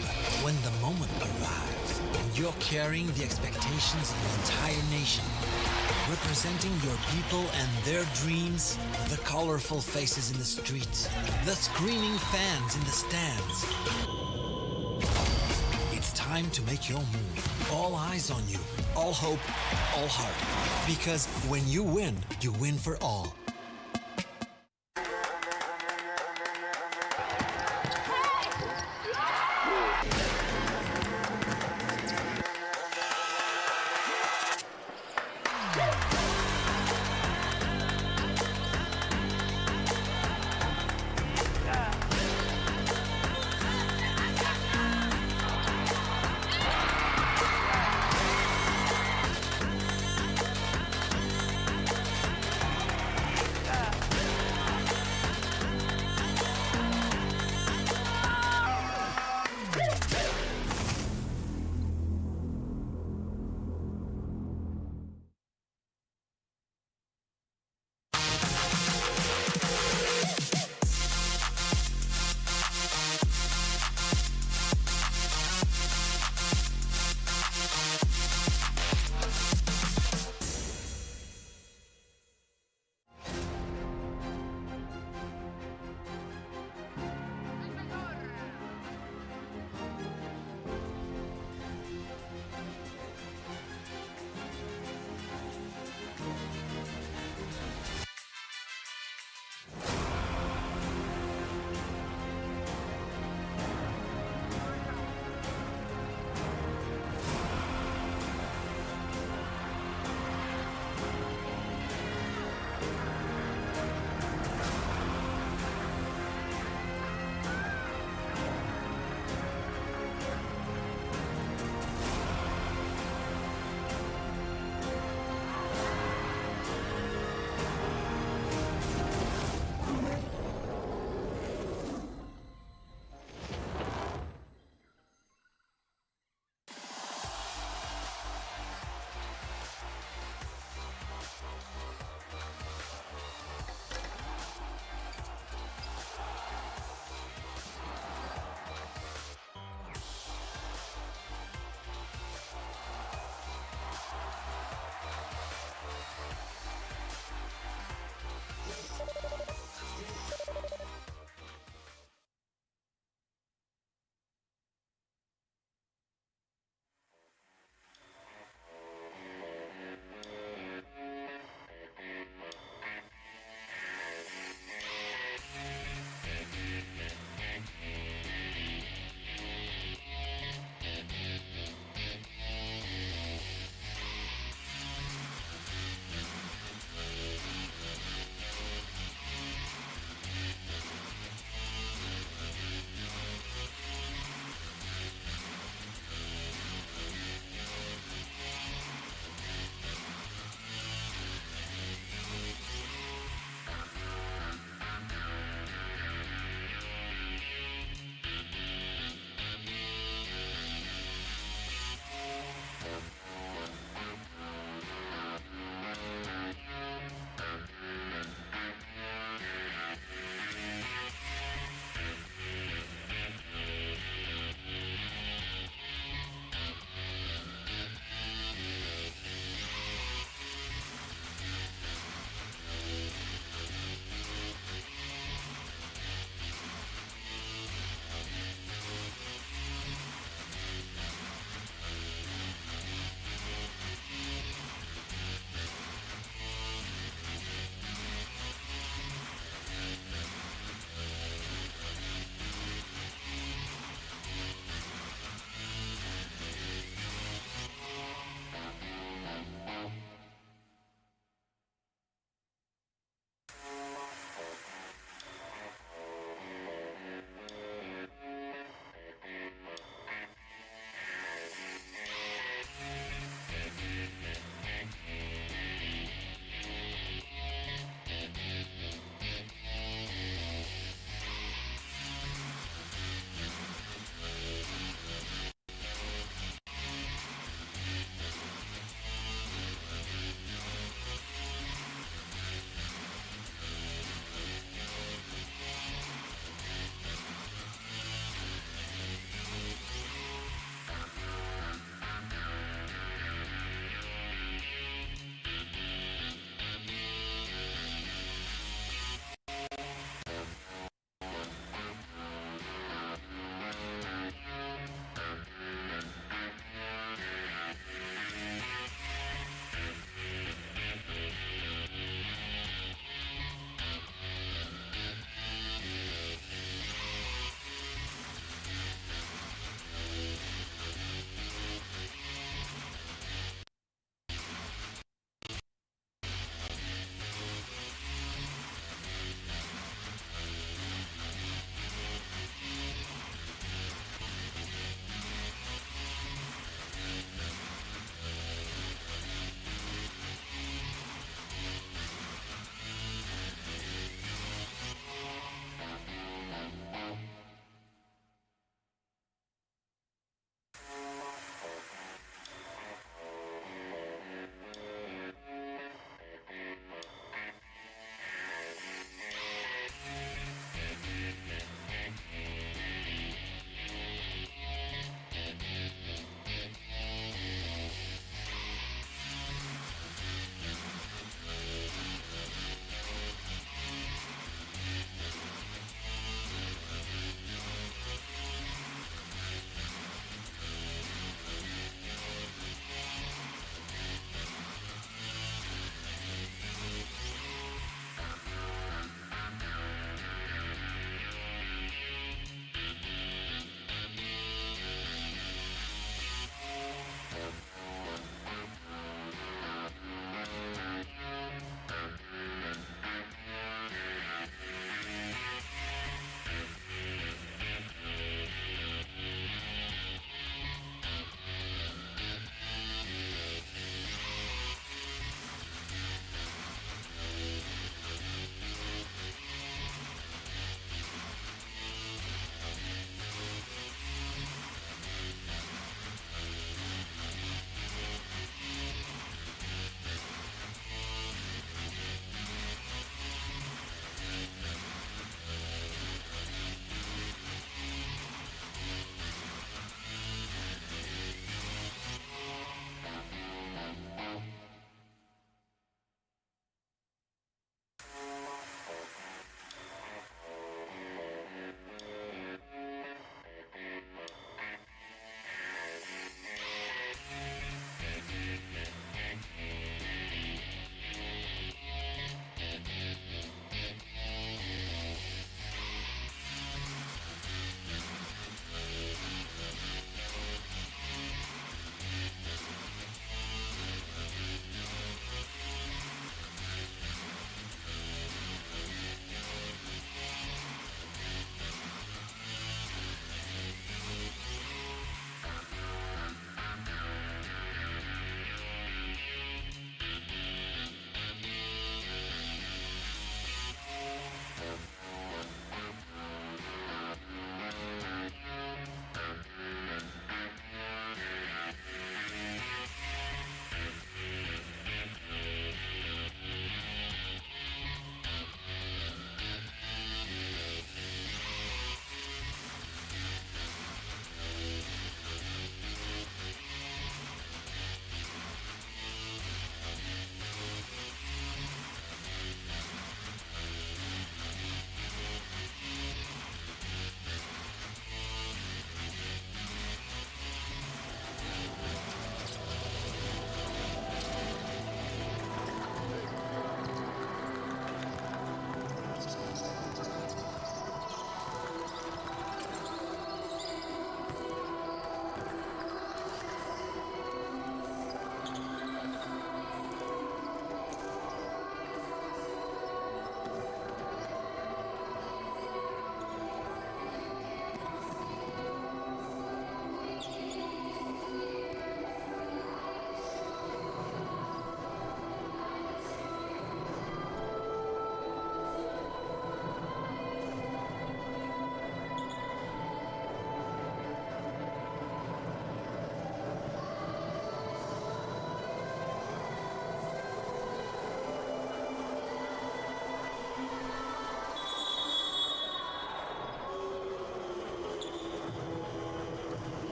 when the moment arrives and you're carrying the expectations of an entire nation? Representing your people and their dreams, the colorful faces in the streets, the screaming fans in the stands. It's time to make your move. All eyes on you, all hope, all heart. Because when you win for all.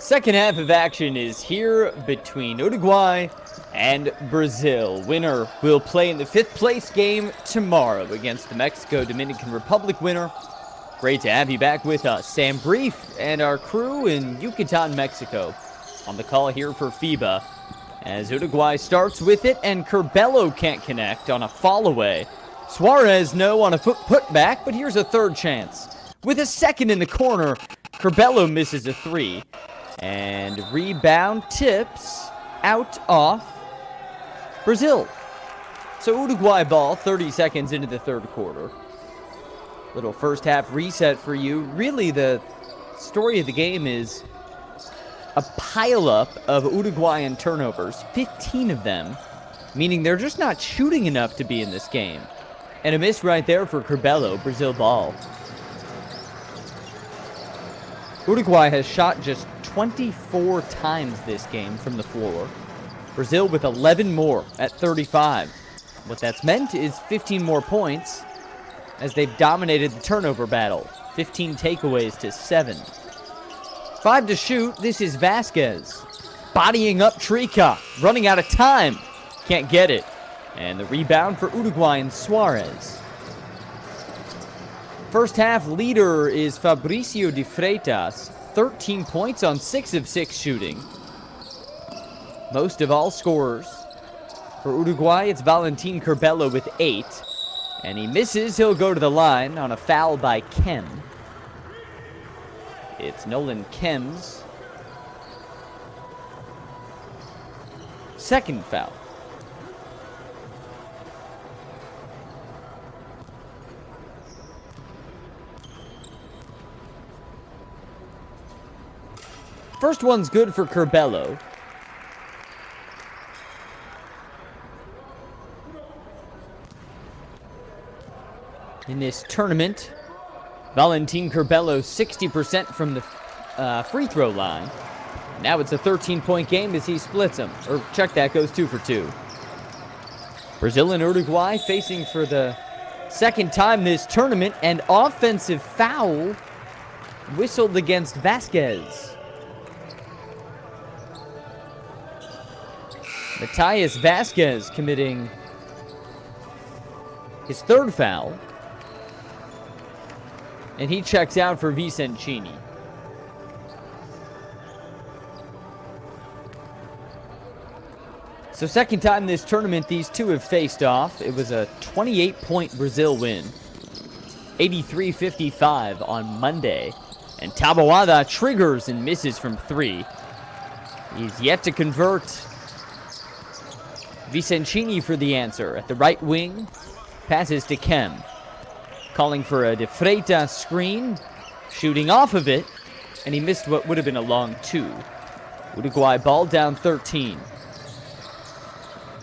Second half of action is here between Uruguay and Brazil. Winner will play in the 5th place game tomorrow against the Mexico-Dominican Republic winner. Great to have you back with us, Sam Brief and our crew in Yucatan, Mexico, on the call here for FIBA. As Uruguay starts with it and Curbelo can't connect on a fall away. Suarez no on a foot putback, but here's a third chance. With a second in the corner, Curbelo misses a 3. And rebound tips out off Brazil. So Uruguay ball 30 seconds into the third quarter. Little first half reset for you. Really the story of the game is a pileup of Uruguayan turnovers. 15 of them, meaning they're just not shooting enough to be in this game. And a miss right there for Curbelo, Brazil ball. Uruguay has shot just 24 times this game from the floor. Brazil with 11 more at 35. What that's meant is 15 more points as they've dominated the turnover battle. 15 takeaways to 7. 5 to shoot. This is Vasquez. Bodying up Trica. Running out of time. Can't get it. And the rebound for Uruguay and Suarez. First half leader is Fabricio de Freitas. 13 points on 6 of 6 shooting. Most of all scorers. For Uruguay, it's Valentin Curbelo with 8. And he misses. He'll go to the line on a foul by Kem. It's Nolan Kem's second foul. First one's good for Curbelo. In this tournament, Valentin Curbelo 60% from the free throw line. Now it's a 13-point game as he splits them. Or check that, goes 2 for 2. Brazil and Uruguay facing for the second time this tournament. And offensive foul whistled against Vasquez. Matías Vasquez committing his third foul. And he checks out for Vicentini. So second time this tournament, these two have faced off. It was a 28-point Brazil win. 83-55 on Monday. And Taboada triggers and misses from 3. He's yet to convert. Vicentini for the answer. At the right wing, passes to Kem. Calling for a De Freitas screen. Shooting off of it. And he missed what would have been a long 2. Uruguay ball down 13.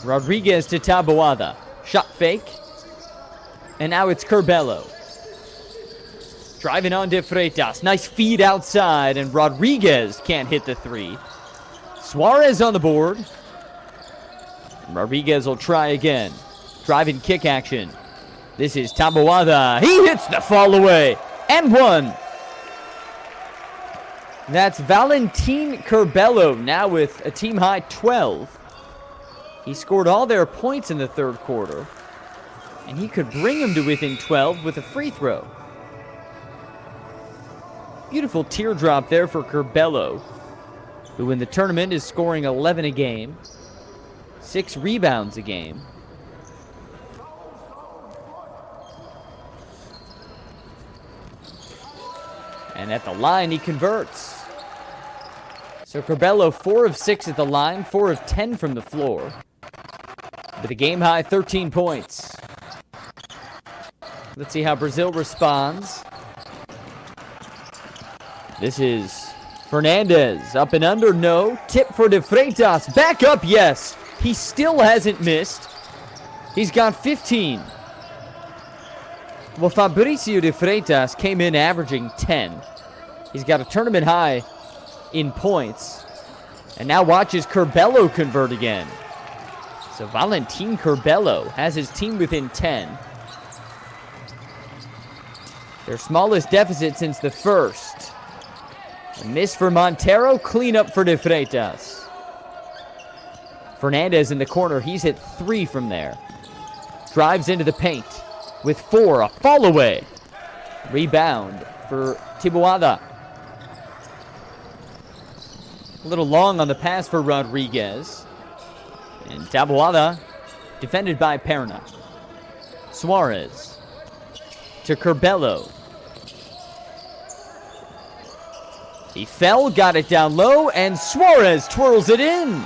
Rodriguez to Taboada. Shot fake. And now it's Curbelo. Driving on De Freitas. Nice feed outside. And Rodriguez can't hit the 3. Suarez on the board. Rodriguez will try again. Driving kick action. This is Taboada. He hits the fall away. And 1. That's Valentin Curbelo now with a team high 12. He scored all their points in the third quarter. And he could bring them to within 12 with a free throw. Beautiful teardrop there for Curbelo, who in the tournament is scoring 11 a game. 6 rebounds a game. And at the line, he converts. So Curbelo 4 of 6 at the line, 4 of 10 from the floor. With a game-high 13 points. Let's see how Brazil responds. This is Fernandez. Up and under, no. Tip for De Freitas. Back up, yes. He still hasn't missed. He's got 15. Well, Fabricio de Freitas came in averaging 10. He's got a tournament high in points. And now watches Curbelo convert again. So Valentin Curbelo has his team within 10. Their smallest deficit since the first. A miss for Montero, clean up for De Freitas. Fernandez in the corner, he's hit 3 from there. Drives into the paint with 4, a fall away. Rebound for Taboada. A little long on the pass for Rodriguez. And Taboada defended by Perna. Suarez to Curbelo. He fell, got it down low, and Suarez twirls it in.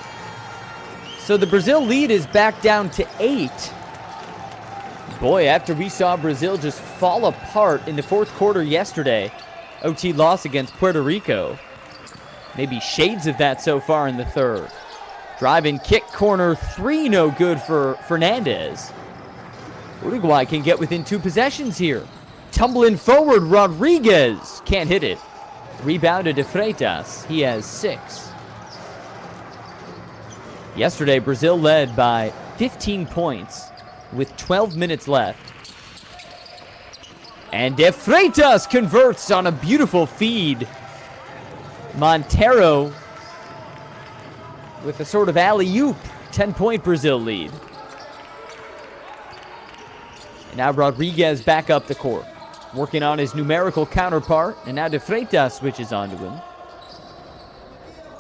So the Brazil lead is back down to 8. Boy, after we saw Brazil just fall apart in the fourth quarter yesterday, OT loss against Puerto Rico. Maybe shades of that so far in the third. Drive and kick, corner 3, no good for Fernandez. Uruguay can get within 2 possessions here. Tumbling forward, Rodriguez can't hit it. Rebounded to Freitas. He has 6. Yesterday, Brazil led by 15 points with 12 minutes left. And De Freitas converts on a beautiful feed. Montero with a sort of alley-oop. 10-point Brazil lead. And now Rodriguez back up the court, working on his numerical counterpart, and now De Freitas switches onto him.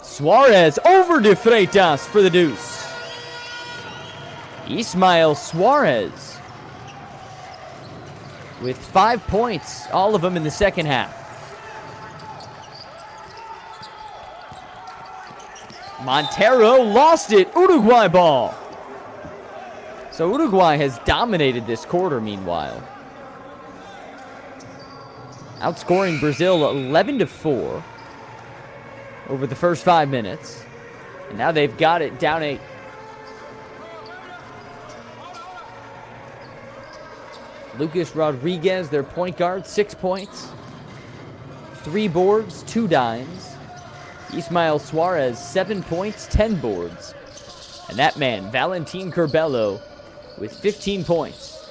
Suarez over De Freitas for the deuce. Ismael Suarez with 5 points, all of them in the second half. Montero lost it. Uruguay ball. So Uruguay has dominated this quarter, meanwhile. Outscoring Brazil 11-4 over the first 5 minutes. And now they've got it down 8. Lucas Rodriguez, their point guard, 6 points. 3 boards, 2 dimes. Ismael Suarez, 7 points, 10 boards. And that man, Valentin Curbelo, with 15 points.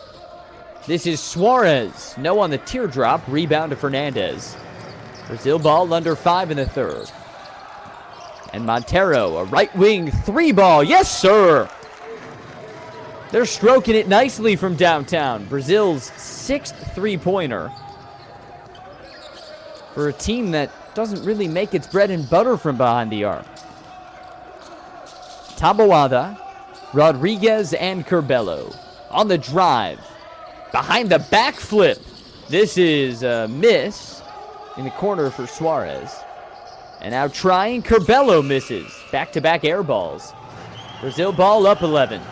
This is Suarez. No on the teardrop. Rebound to Fernandez. Brazil ball under 5 in the third. And Montero, a right wing 3 ball. Yes, sir. They're stroking it nicely from downtown. Brazil's 6th 3-pointer. For a team that doesn't really make its bread and butter from behind the arc. Taboada, Rodriguez, and Curbelo on the drive. Behind the backflip. This is a miss in the corner for Suarez. And now trying, Curbelo misses. Back-to-back air balls. Brazil ball up 11.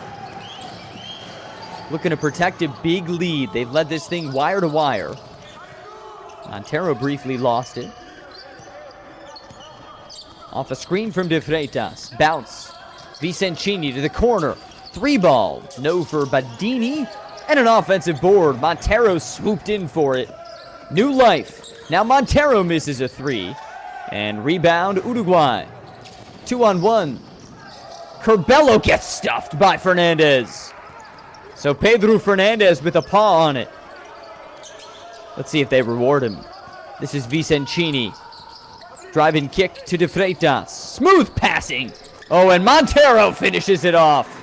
Looking to protect a big lead. They've led this thing wire to wire. Montero briefly lost it. Off a screen from De Freitas. Bounce. Vicencini to the corner. 3 ball. No for Badini. And an offensive board. Montero swooped in for it. New life. Now Montero misses a 3. And rebound Uruguay. 2-on-1. Curbelo gets stuffed by Fernandez. So Pedro Fernandez with a paw on it. Let's see if they reward him. This is Vicencini. Drive and kick to De Freitas. Smooth passing. Oh, and Montero finishes it off.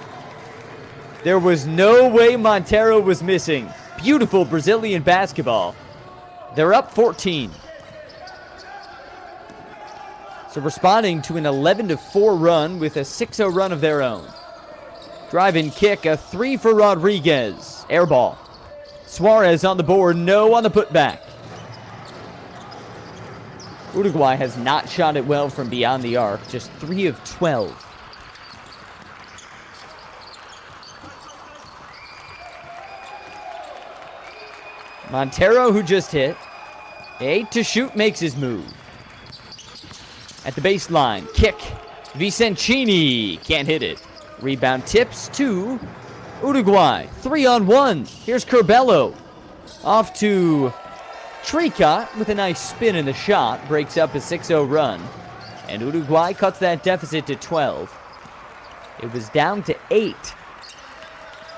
There was no way Montero was missing. Beautiful Brazilian basketball. They're up 14. So responding to an 11-4 run with a 6-0 run of their own. Drive and kick, a 3 for Rodriguez. Air ball. Suarez on the board, no on the putback. Uruguay has not shot it well from beyond the arc, just 3 of 12. Montero, who just hit. 8 to shoot, makes his move. At the baseline, kick. Vicencini can't hit it. Rebound tips to Uruguay. 3-on-1. Here's Curbelo. Off to Tricot with a nice spin in the shot. Breaks up a 6-0 run. And Uruguay cuts that deficit to 12. It was down to 8.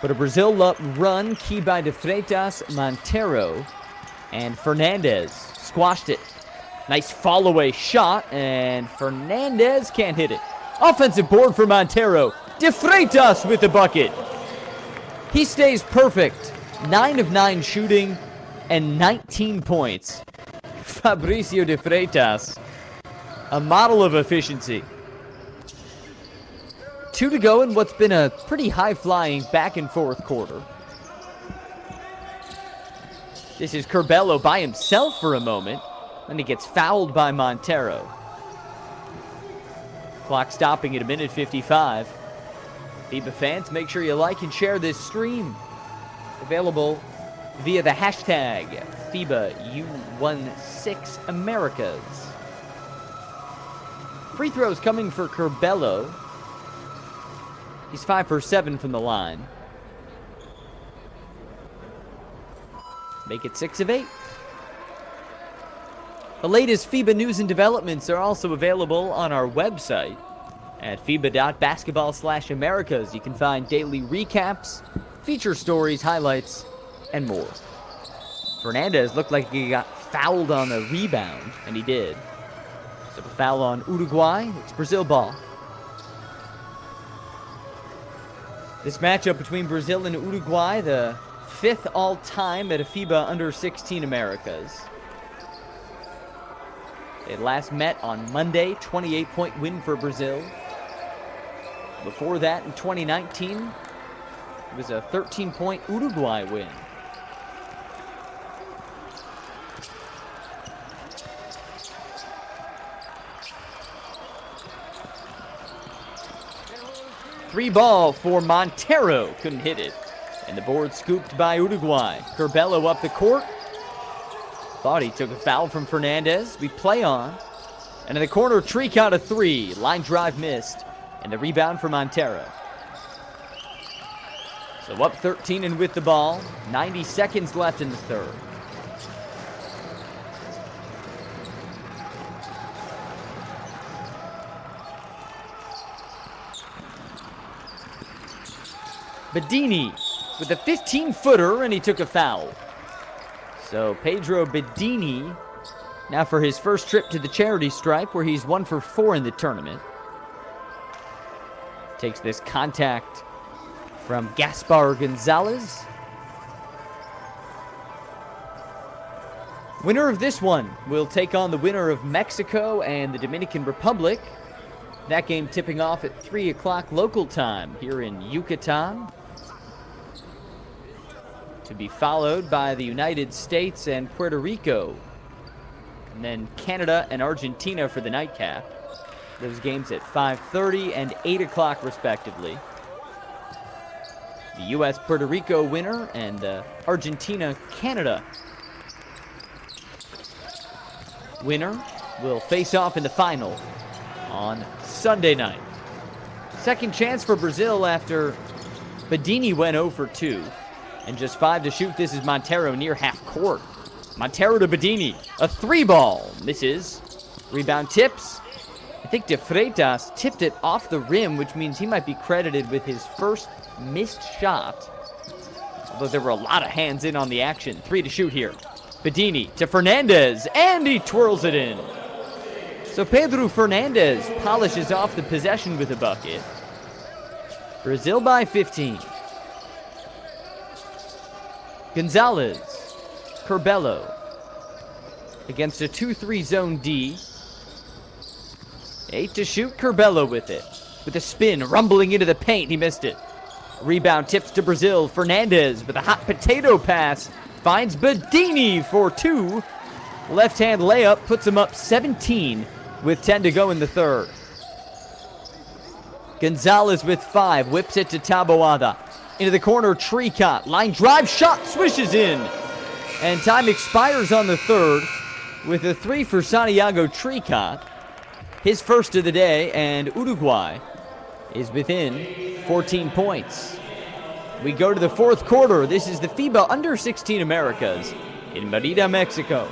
But a Brazil run key by De Freitas, Montero, and Fernandez squashed it. Nice fall-away shot, and Fernandez can't hit it. Offensive board for Montero. De Freitas with the bucket. He stays perfect. 9 of 9 shooting and 19 points. Fabricio De Freitas, a model of efficiency. 2 to go in what's been a pretty high-flying back-and-forth quarter. This is Curbelo by himself for a moment. Then he gets fouled by Montero. Clock stopping at 1:55. FIBA fans, make sure you like and share this stream. Available via the hashtag FIBA U16 Americas. Free throws coming for Curbelo. He's 5 for 7 from the line. Make it 6 of 8. The latest FIBA news and developments are also available on our website at FIBA.basketball/Americas. You can find daily recaps, feature stories, highlights, and more. Fernandez looked like he got fouled on the rebound, and he did. So a foul on Uruguay. It's Brazil ball. This matchup between Brazil and Uruguay, the 5th all-time at a FIBA U16 Americas. They last met on Monday, 28-point win for Brazil. Before that, in 2019, it was a 13-point Uruguay win. Three ball for Montero, couldn't hit it. And the board scooped by Uruguay. Curbelo up the court. Thought he took a foul from Fernandez. We play on. And in the corner, Tricot a 3. Line drive missed. And the rebound for Montero. So up 13 and with the ball. 90 seconds left in the third. Bedini with a 15-footer, and he took a foul. So Pedro Bedini, now for his first trip to the charity stripe, where he's 1 for 4 in the tournament. Takes this contact from Gaspar Gonzalez. Winner of this one will take on the winner of Mexico and the Dominican Republic. That game tipping off at 3 o'clock local time here in Yucatan. To be followed by the United States and Puerto Rico. And then Canada and Argentina for the nightcap. Those games at 5:30 and 8 o'clock respectively. The U.S.-Puerto Rico winner and Argentina-Canada winner will face off in the final on Sunday night. Second chance for Brazil after Bedini went 0 for 2. And just 5 to shoot. This is Montero near half court. Montero to Bedini. A 3-ball. Misses. Rebound tips. I think De Freitas tipped it off the rim, which means he might be credited with his first missed shot. Although there were a lot of hands in on the action. 3 to shoot here. Bedini to Fernandez. And he twirls it in. So Pedro Fernandez polishes off the possession with a bucket. Brazil by 15. Gonzalez, Curbelo, against a 2-3 zone D. 8 to shoot, Curbelo with it. With a spin, rumbling into the paint, he missed it. Rebound tips to Brazil, Fernandez with a hot potato pass. Finds Bedini for 2. Left-hand layup puts him up 17 with 10 to go in the third. Gonzalez with 5, whips it to Taboada. Into the corner, Tricot. Line drive shot, swishes in. And time expires on the third with a 3 for Santiago Tricot. His first of the day, and Uruguay is within 14 points. We go to the fourth quarter. This is the FIBA U16 Americas in Merida, Mexico.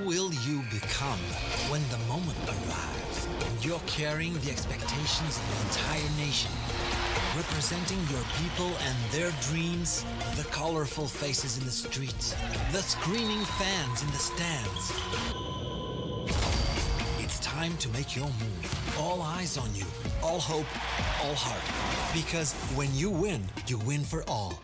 will you become when the moment arrives and you're carrying the expectations of an entire nation, representing your people and their dreams, the colorful faces in the streets, the screaming fans in the stands? It's time to make your move. All eyes on you, all hope, all heart. Because when you win for all.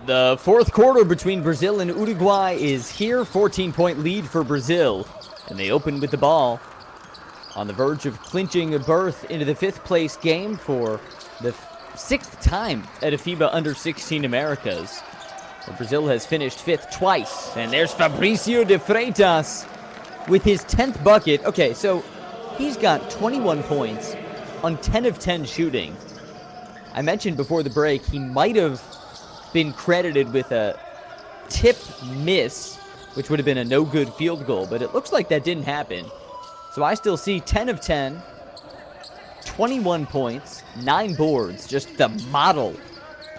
The fourth quarter between Brazil and Uruguay is here. 14-point lead for Brazil. And they open with the ball on the verge of clinching a berth into the fifth-place game for the sixth time at a FIBA U16 Americas. Well, Brazil has finished fifth twice. And there's Fabricio de Freitas with his 10th bucket. Okay, so he's got 21 points on 10 of 10 shooting. I mentioned before the break he might have been credited with a tip miss, which would have been a no-good field goal, but it looks like that didn't happen. So I still see 10 of 10, 21 points, 9 boards, just the model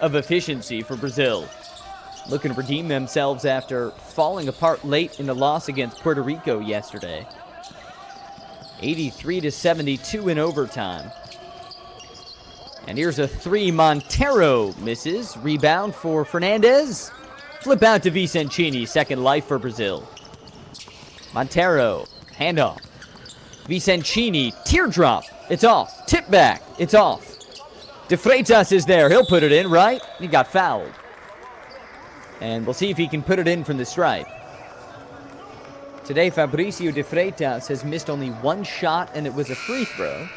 of efficiency for Brazil. Looking to redeem themselves after falling apart late in the loss against Puerto Rico yesterday. 83-72 in overtime. And here's a three. Montero misses. Rebound for Fernandez. Flip out to Vicencini. Second life for Brazil. Montero. Handoff. Vicencini. Teardrop. It's off. Tip back. It's off. De Freitas is there. He'll put it in, right? He got fouled. And we'll see if he can put it in from the stripe. Today, Fabricio de Freitas has missed only one shot, and it was a free throw.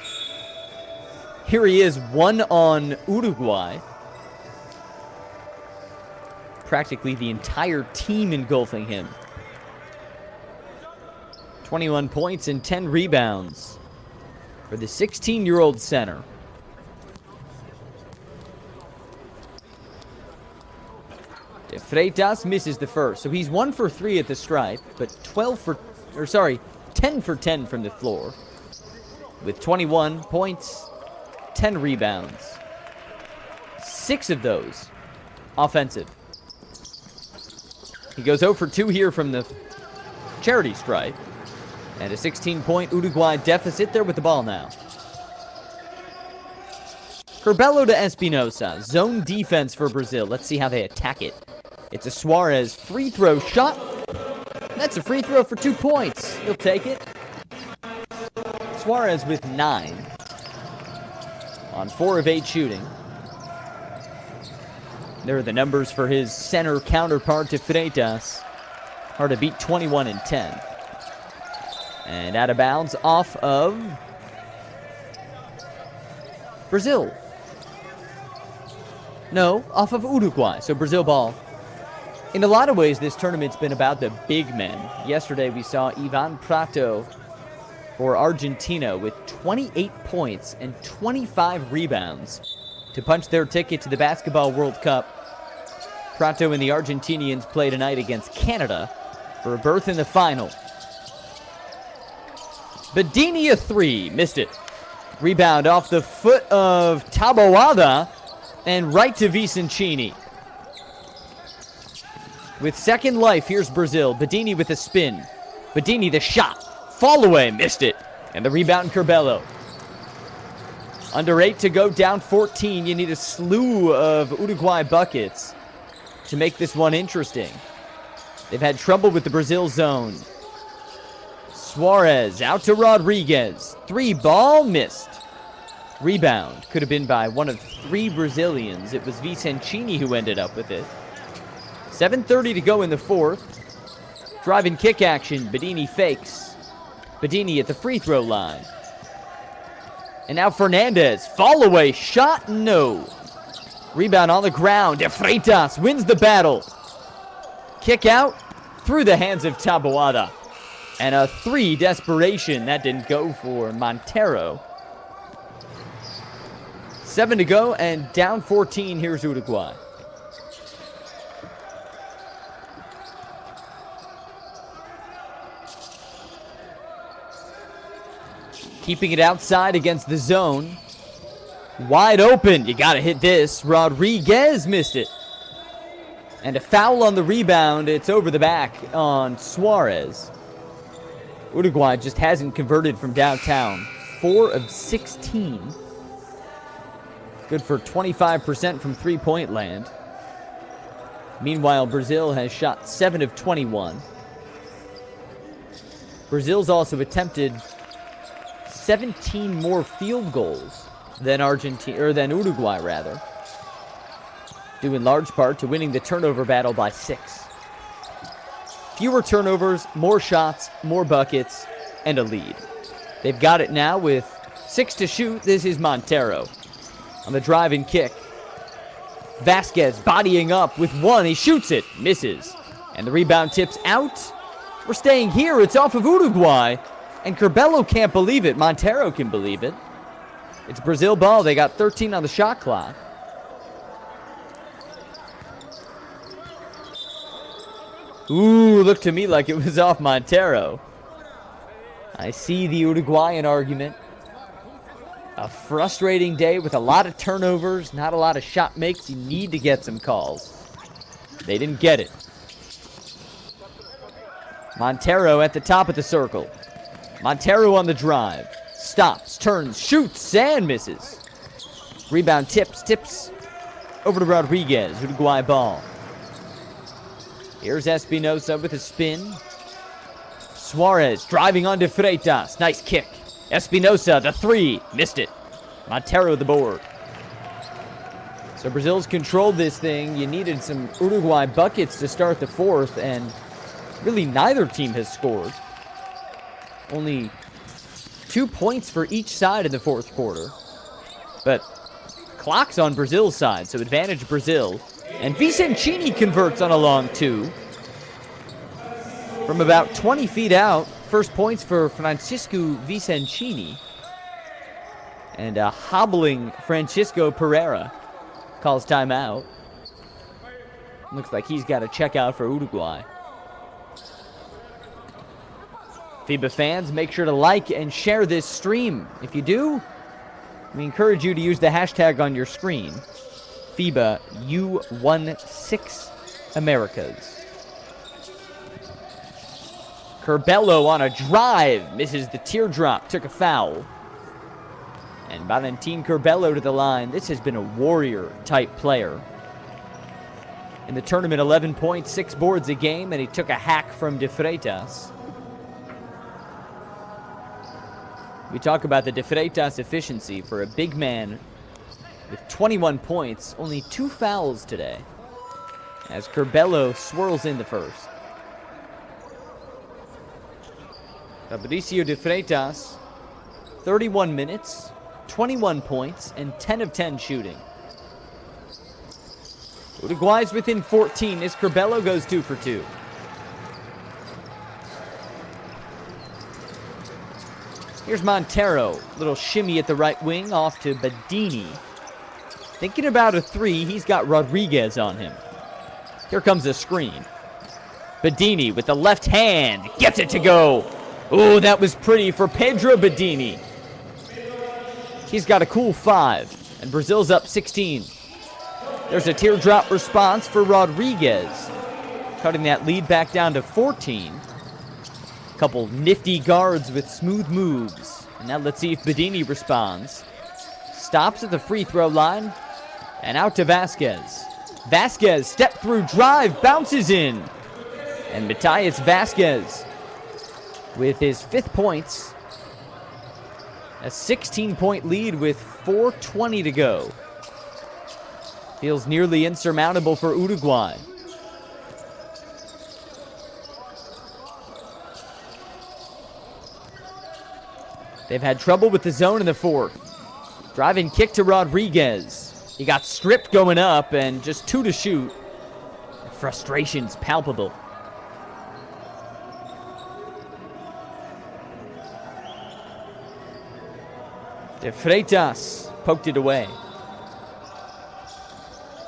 Here he is, one on Uruguay. Practically the entire team engulfing him. 21 points and 10 rebounds for the 16-year-old center. De Freitas misses the first, so he's 1 for 3 at the stripe, but 10 for 10 from the floor, with 21 points, 10 rebounds. 6 of those offensive. He goes 0 for 2 here from the charity stripe, and a 16-point Uruguay deficit. There with the ball now. Curbelo to Espinosa. Zone defense for Brazil. Let's see how they attack it. It's a Suarez free throw shot. That's a free throw for 2 points. He'll take it. Suarez with 9 on 4 of 8 shooting. There are the numbers for his center counterpart to Freitas. Hard to beat, 21 and 10. And out of bounds off of Brazil. No, off of Uruguay. So Brazil ball. In a lot of ways, this tournament's been about the big men. Yesterday, we saw Ivan Prato for Argentina with 28 points and 25 rebounds to punch their ticket to the Basketball World Cup. Prato and the Argentinians play tonight against Canada for a berth in the final. Bedini a 3, missed it. Rebound off the foot of Taboada and right to Vicencini. With second life, here's Brazil. Bedini with a spin. Bedini the shot. Fall away, missed it. And the rebound, Curbelo. Under 8 to go, down 14. You need a slew of Uruguay buckets to make this one interesting. They've had trouble with the Brazil zone. Suarez out to Rodriguez. 3 ball, missed. Rebound could have been by one of 3 Brazilians. It was Vicencini who ended up with it. 7:30 to go in the fourth. Drive and kick action. Bedini fakes. Bedini at the free throw line. And now Fernandez. Fall away. Shot. No. Rebound on the ground. De Freitas wins the battle. Kick out through the hands of Taboada. And a 3 desperation. That didn't go for Montero. 7 to go and down 14. Here's Uruguay. keeping it outside against the zone. Wide open. You got to hit this. Rodriguez missed it. And a foul on the rebound. It's over the back on Suarez. Uruguay just hasn't converted from downtown. 4 of 16. Good for 25% from three-point land. Meanwhile, Brazil has shot 7 of 21. Brazil's also attempted 17 more field goals than Uruguay, rather. Due in large part to winning the turnover battle by 6. Fewer turnovers, more shots, more buckets, and a lead. They've got it now with 6 to shoot. This is Montero on the drive and kick. Vasquez bodying up with 1. He shoots it, misses. And the rebound tips out. We're staying here. It's off of Uruguay. And Curbelo can't believe it. Montero can believe it. It's Brazil ball. They got 13 on the shot clock. Ooh, looked to me like it was off Montero. I see the Uruguayan argument. A frustrating day with a lot of turnovers, not a lot of shot makes. You need to get some calls. They didn't get it. Montero at the top of the circle. Montero on the drive. Stops, turns, shoots, and misses. Rebound tips. Over to Rodriguez, Uruguay ball. Here's Espinosa with a spin. Suarez driving onto Freitas. Nice kick. Espinosa, the 3. Missed it. Montero the board. So Brazil's controlled this thing. You needed some Uruguay buckets to start the fourth, and really neither team has scored. Only 2 points for each side in the fourth quarter. But clock's on Brazil's side, so advantage Brazil. And Vicencini converts on a long 2. From about 20 feet out, first points for Francisco Vicencini. And a hobbling Francisco Pereira calls timeout. Looks like he's got to check out for Uruguay. FIBA fans, make sure to like and share this stream. If you do, we encourage you to use the hashtag on your screen. FIBA U16 Americas. Curbelo on a drive. Misses the teardrop. Took a foul. And Valentin Curbelo to the line. This has been a warrior-type player. In the tournament, 11 points, 6 boards a game, and he took a hack from De Freitas. We talk about the De Freitas efficiency for a big man with 21 points, only 2 fouls today, as Curbelo swirls in the first. Fabricio De Freitas, 31 minutes, 21 points, and 10 of 10 shooting. Uruguay's within 14 as Curbelo goes 2 for 2. Here's Montero. Little shimmy at the right wing off to Badini. Thinking about a 3, he's got Rodriguez on him. Here comes a screen. Badini with the left hand. Gets it to go. Oh, that was pretty for Pedro Badini. He's got a cool 5. And Brazil's up 16. There's a teardrop response for Rodriguez. Cutting that lead back down to 14. Couple nifty guards with smooth moves. And now let's see if Badini responds. Stops at the free throw line. And out to Vasquez. Vasquez, step through drive, bounces in. And Matías Vasquez with his 5th points. A 16-point lead with 4:20 to go. Feels nearly insurmountable for Uruguay. They've had trouble with the zone in the fourth. Driving kick to Rodriguez. He got stripped going up and just 2 to shoot. Frustration's palpable. De Freitas poked it away.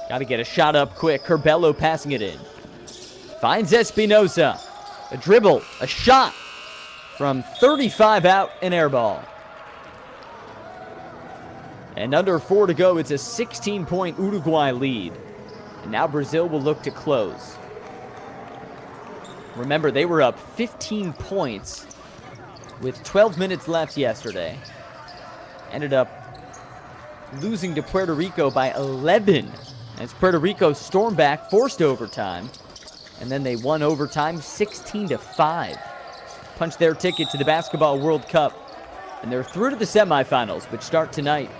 Got to get a shot up quick. Curbelo passing it in. Finds Espinosa. A dribble. A shot. From 35 out, an air ball. And under 4 to go, it's a 16-point Uruguay lead. And now Brazil will look to close. Remember, they were up 15 points with 12 minutes left yesterday. Ended up losing to Puerto Rico by 11. As Puerto Rico stormed back, forced overtime. And then they won overtime 16-5. Punched their ticket to the Basketball World Cup. And they're through to the semifinals, which start tonight.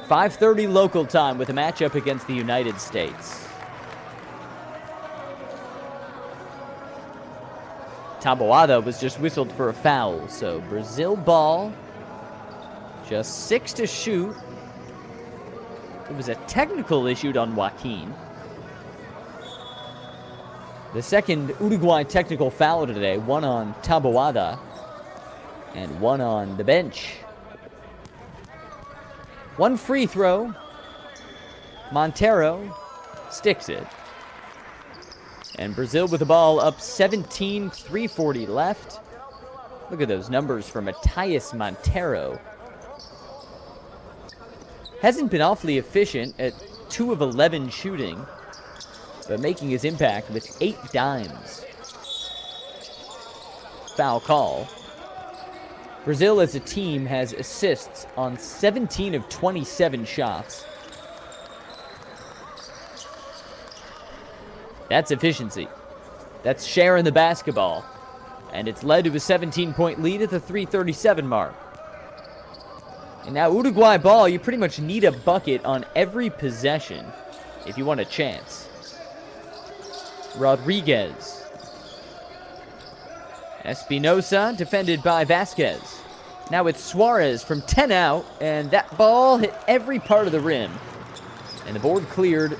5:30 local time with a matchup against the United States. Taboada was just whistled for a foul, so Brazil ball. Just 6 to shoot. It was a technical issued on Joaquin. The second Uruguay technical foul today, one on Taboada and one on the bench. One free throw. Montero sticks it. And Brazil with the ball up 17, 3:40 left. Look at those numbers for Matias Montero. Hasn't been awfully efficient at 2 of 11 shooting, but making his impact with 8 dimes. Foul call. Brazil as a team has assists on 17 of 27 shots. That's efficiency. That's sharing the basketball. And it's led to a 17-point lead at the 3:37 mark. And now Uruguay ball, you pretty much need a bucket on every possession if you want a chance. Rodriguez. Espinosa defended by Vasquez. Now it's Suarez from 10 out, and that ball hit every part of the rim. And the board cleared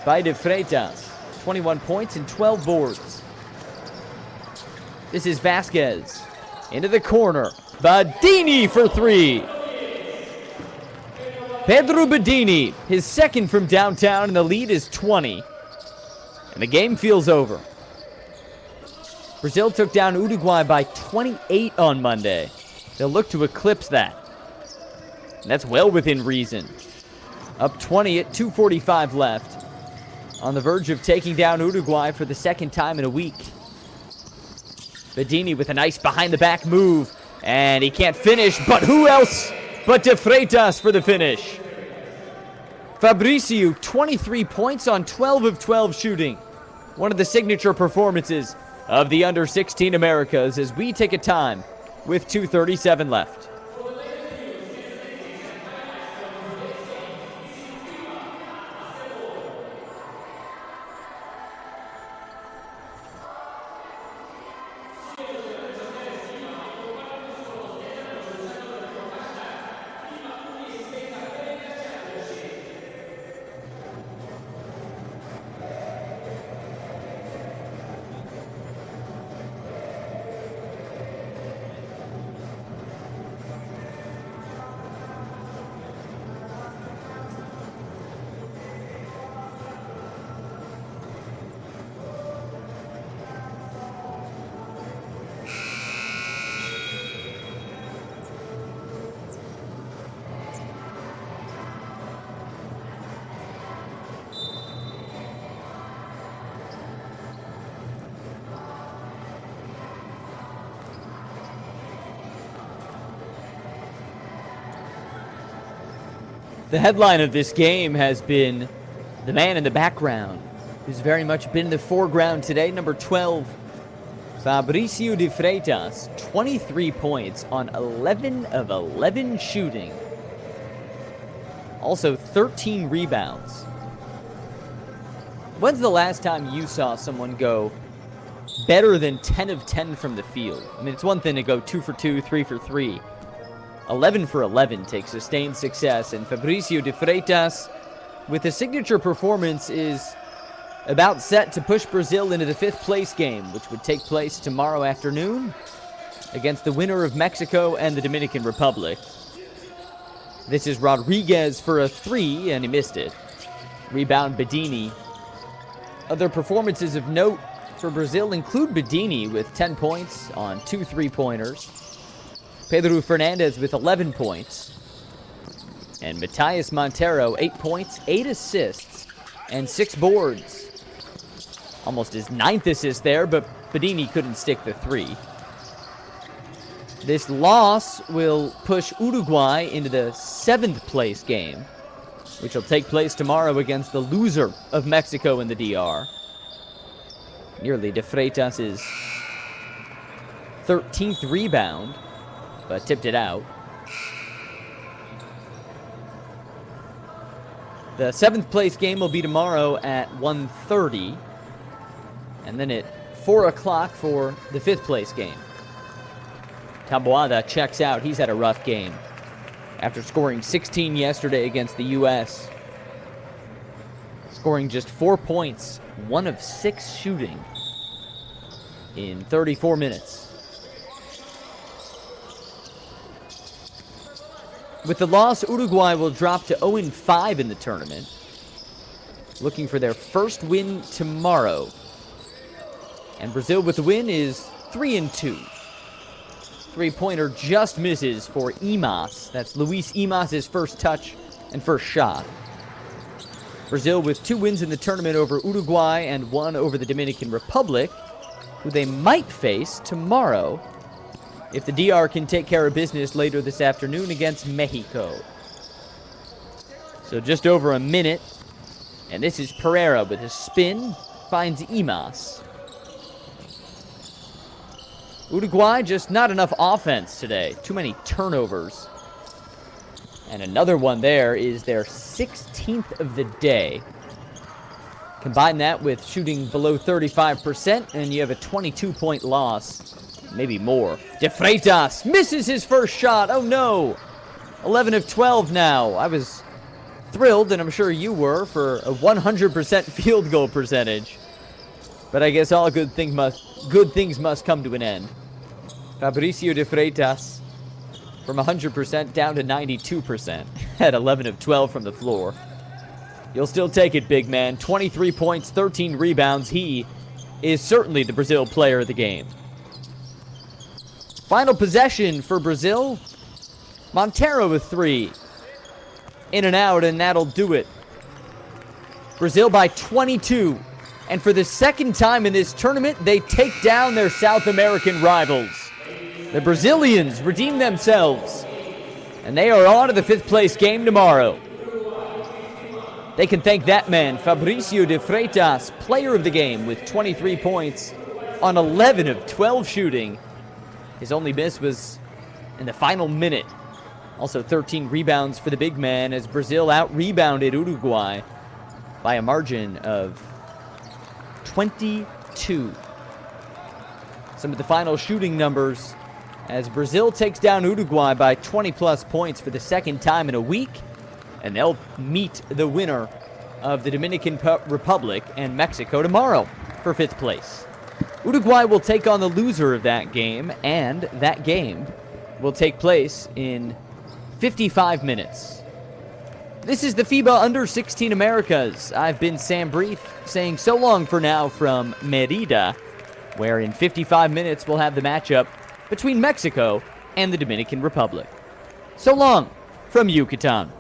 by De Freitas. 21 points and 12 boards. This is Vasquez. Into the corner. Badini for 3. Pedro Badini, his second from downtown, and the lead is 20. And the game feels over. Brazil took down Uruguay by 28 on Monday. They'll look to eclipse that. And that's well within reason. Up 20 at 2:45 left. On the verge of taking down Uruguay for the second time in a week. Badini with a nice behind-the-back move. And he can't finish, but who else but De Freitas for the finish? Fabricio, 23 points on 12 of 12 shooting. One of the signature performances of the Under-16 Americas as we take a time with 2:37 left. The headline of this game has been the man in the background, who's very much been in the foreground today, number 12, Fabricio De Freitas, 23 points on 11 of 11 shooting. Also 13 rebounds. When's the last time you saw someone go better than 10 of 10 from the field? I mean, it's one thing to go 2 for 2, 3 for 3. 11 for 11 takes sustained success, and Fabricio De Freitas, with a signature performance, is about set to push Brazil into the 5th place game, which would take place tomorrow afternoon against the winner of Mexico and the Dominican Republic. This is Rodriguez for a 3, and he missed it. Rebound Badini. Other performances of note for Brazil include Badini with 10 points on 2 3-pointers. Pedro Fernandez with 11 points. And Matias Montero, 8 points, 8 assists, and 6 boards. Almost his 9th assist there, but Bedini couldn't stick the 3. This loss will push Uruguay into the 7th place game, which will take place tomorrow against the loser of Mexico and the DR. Nearly De Freitas' 13th rebound, but tipped it out. The 7th place game will be tomorrow at 1:30, and then at 4 o'clock for the 5th place game. Taboada checks out. He's had a rough game after scoring 16 yesterday against the U.S. Scoring just 4 points, 1 of 6 shooting in 34 minutes. With the loss, Uruguay will drop to 0-5 in the tournament, looking for their first win tomorrow. And Brazil with the win is 3-2. Three-pointer just misses for Imas. That's Luis Imas' first touch and first shot. Brazil with 2 wins in the tournament over Uruguay and 1 over the Dominican Republic, who they might face tomorrow if the DR can take care of business later this afternoon against Mexico. So just over a minute, and this is Pereira with a spin, finds Imas. Uruguay, just not enough offense today. Too many turnovers. And another one there is their 16th of the day. Combine that with shooting below 35%, and you have a 22-point loss. Maybe more. De Freitas misses his first shot. Oh no. 11 of 12 now. I was thrilled, and I'm sure you were, for a 100% field goal percentage. But I guess all good things must come to an end. Fabricio De Freitas from 100% down to 92% at 11 of 12 from the floor. You'll still take it, big man. 23 points, 13 rebounds. He is certainly the Brazil player of the game. Final possession for Brazil. Montero with 3. In and out, and that'll do it. Brazil by 22. And for the second time in this tournament, they take down their South American rivals. The Brazilians redeem themselves, and they are on to the 5th place game tomorrow. They can thank that man, Fabricio De Freitas, player of the game with 23 points on 11 of 12 shooting. His only miss was in the final minute. Also 13 rebounds for the big man as Brazil out-rebounded Uruguay by a margin of 22. Some of the final shooting numbers as Brazil takes down Uruguay by 20-plus points for the second time in a week, and they'll meet the winner of the Dominican Republic and Mexico tomorrow for 5th place. Uruguay will take on the loser of that game, and that game will take place in 55 minutes. This is the FIBA U16 Americas. I've been Sam Brief, saying so long for now from Merida, where in 55 minutes we'll have the matchup between Mexico and the Dominican Republic. So long from Yucatan.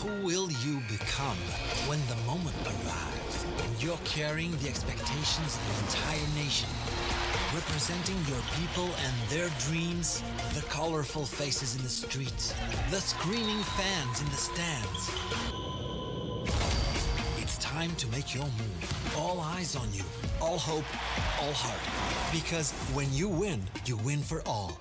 Who will you become when the moment arrives and you're carrying the expectations of an entire nation? Representing your people and their dreams, the colorful faces in the streets, the screaming fans in the stands. It's time to make your move. All eyes on you, all hope, all heart. Because when you win for all.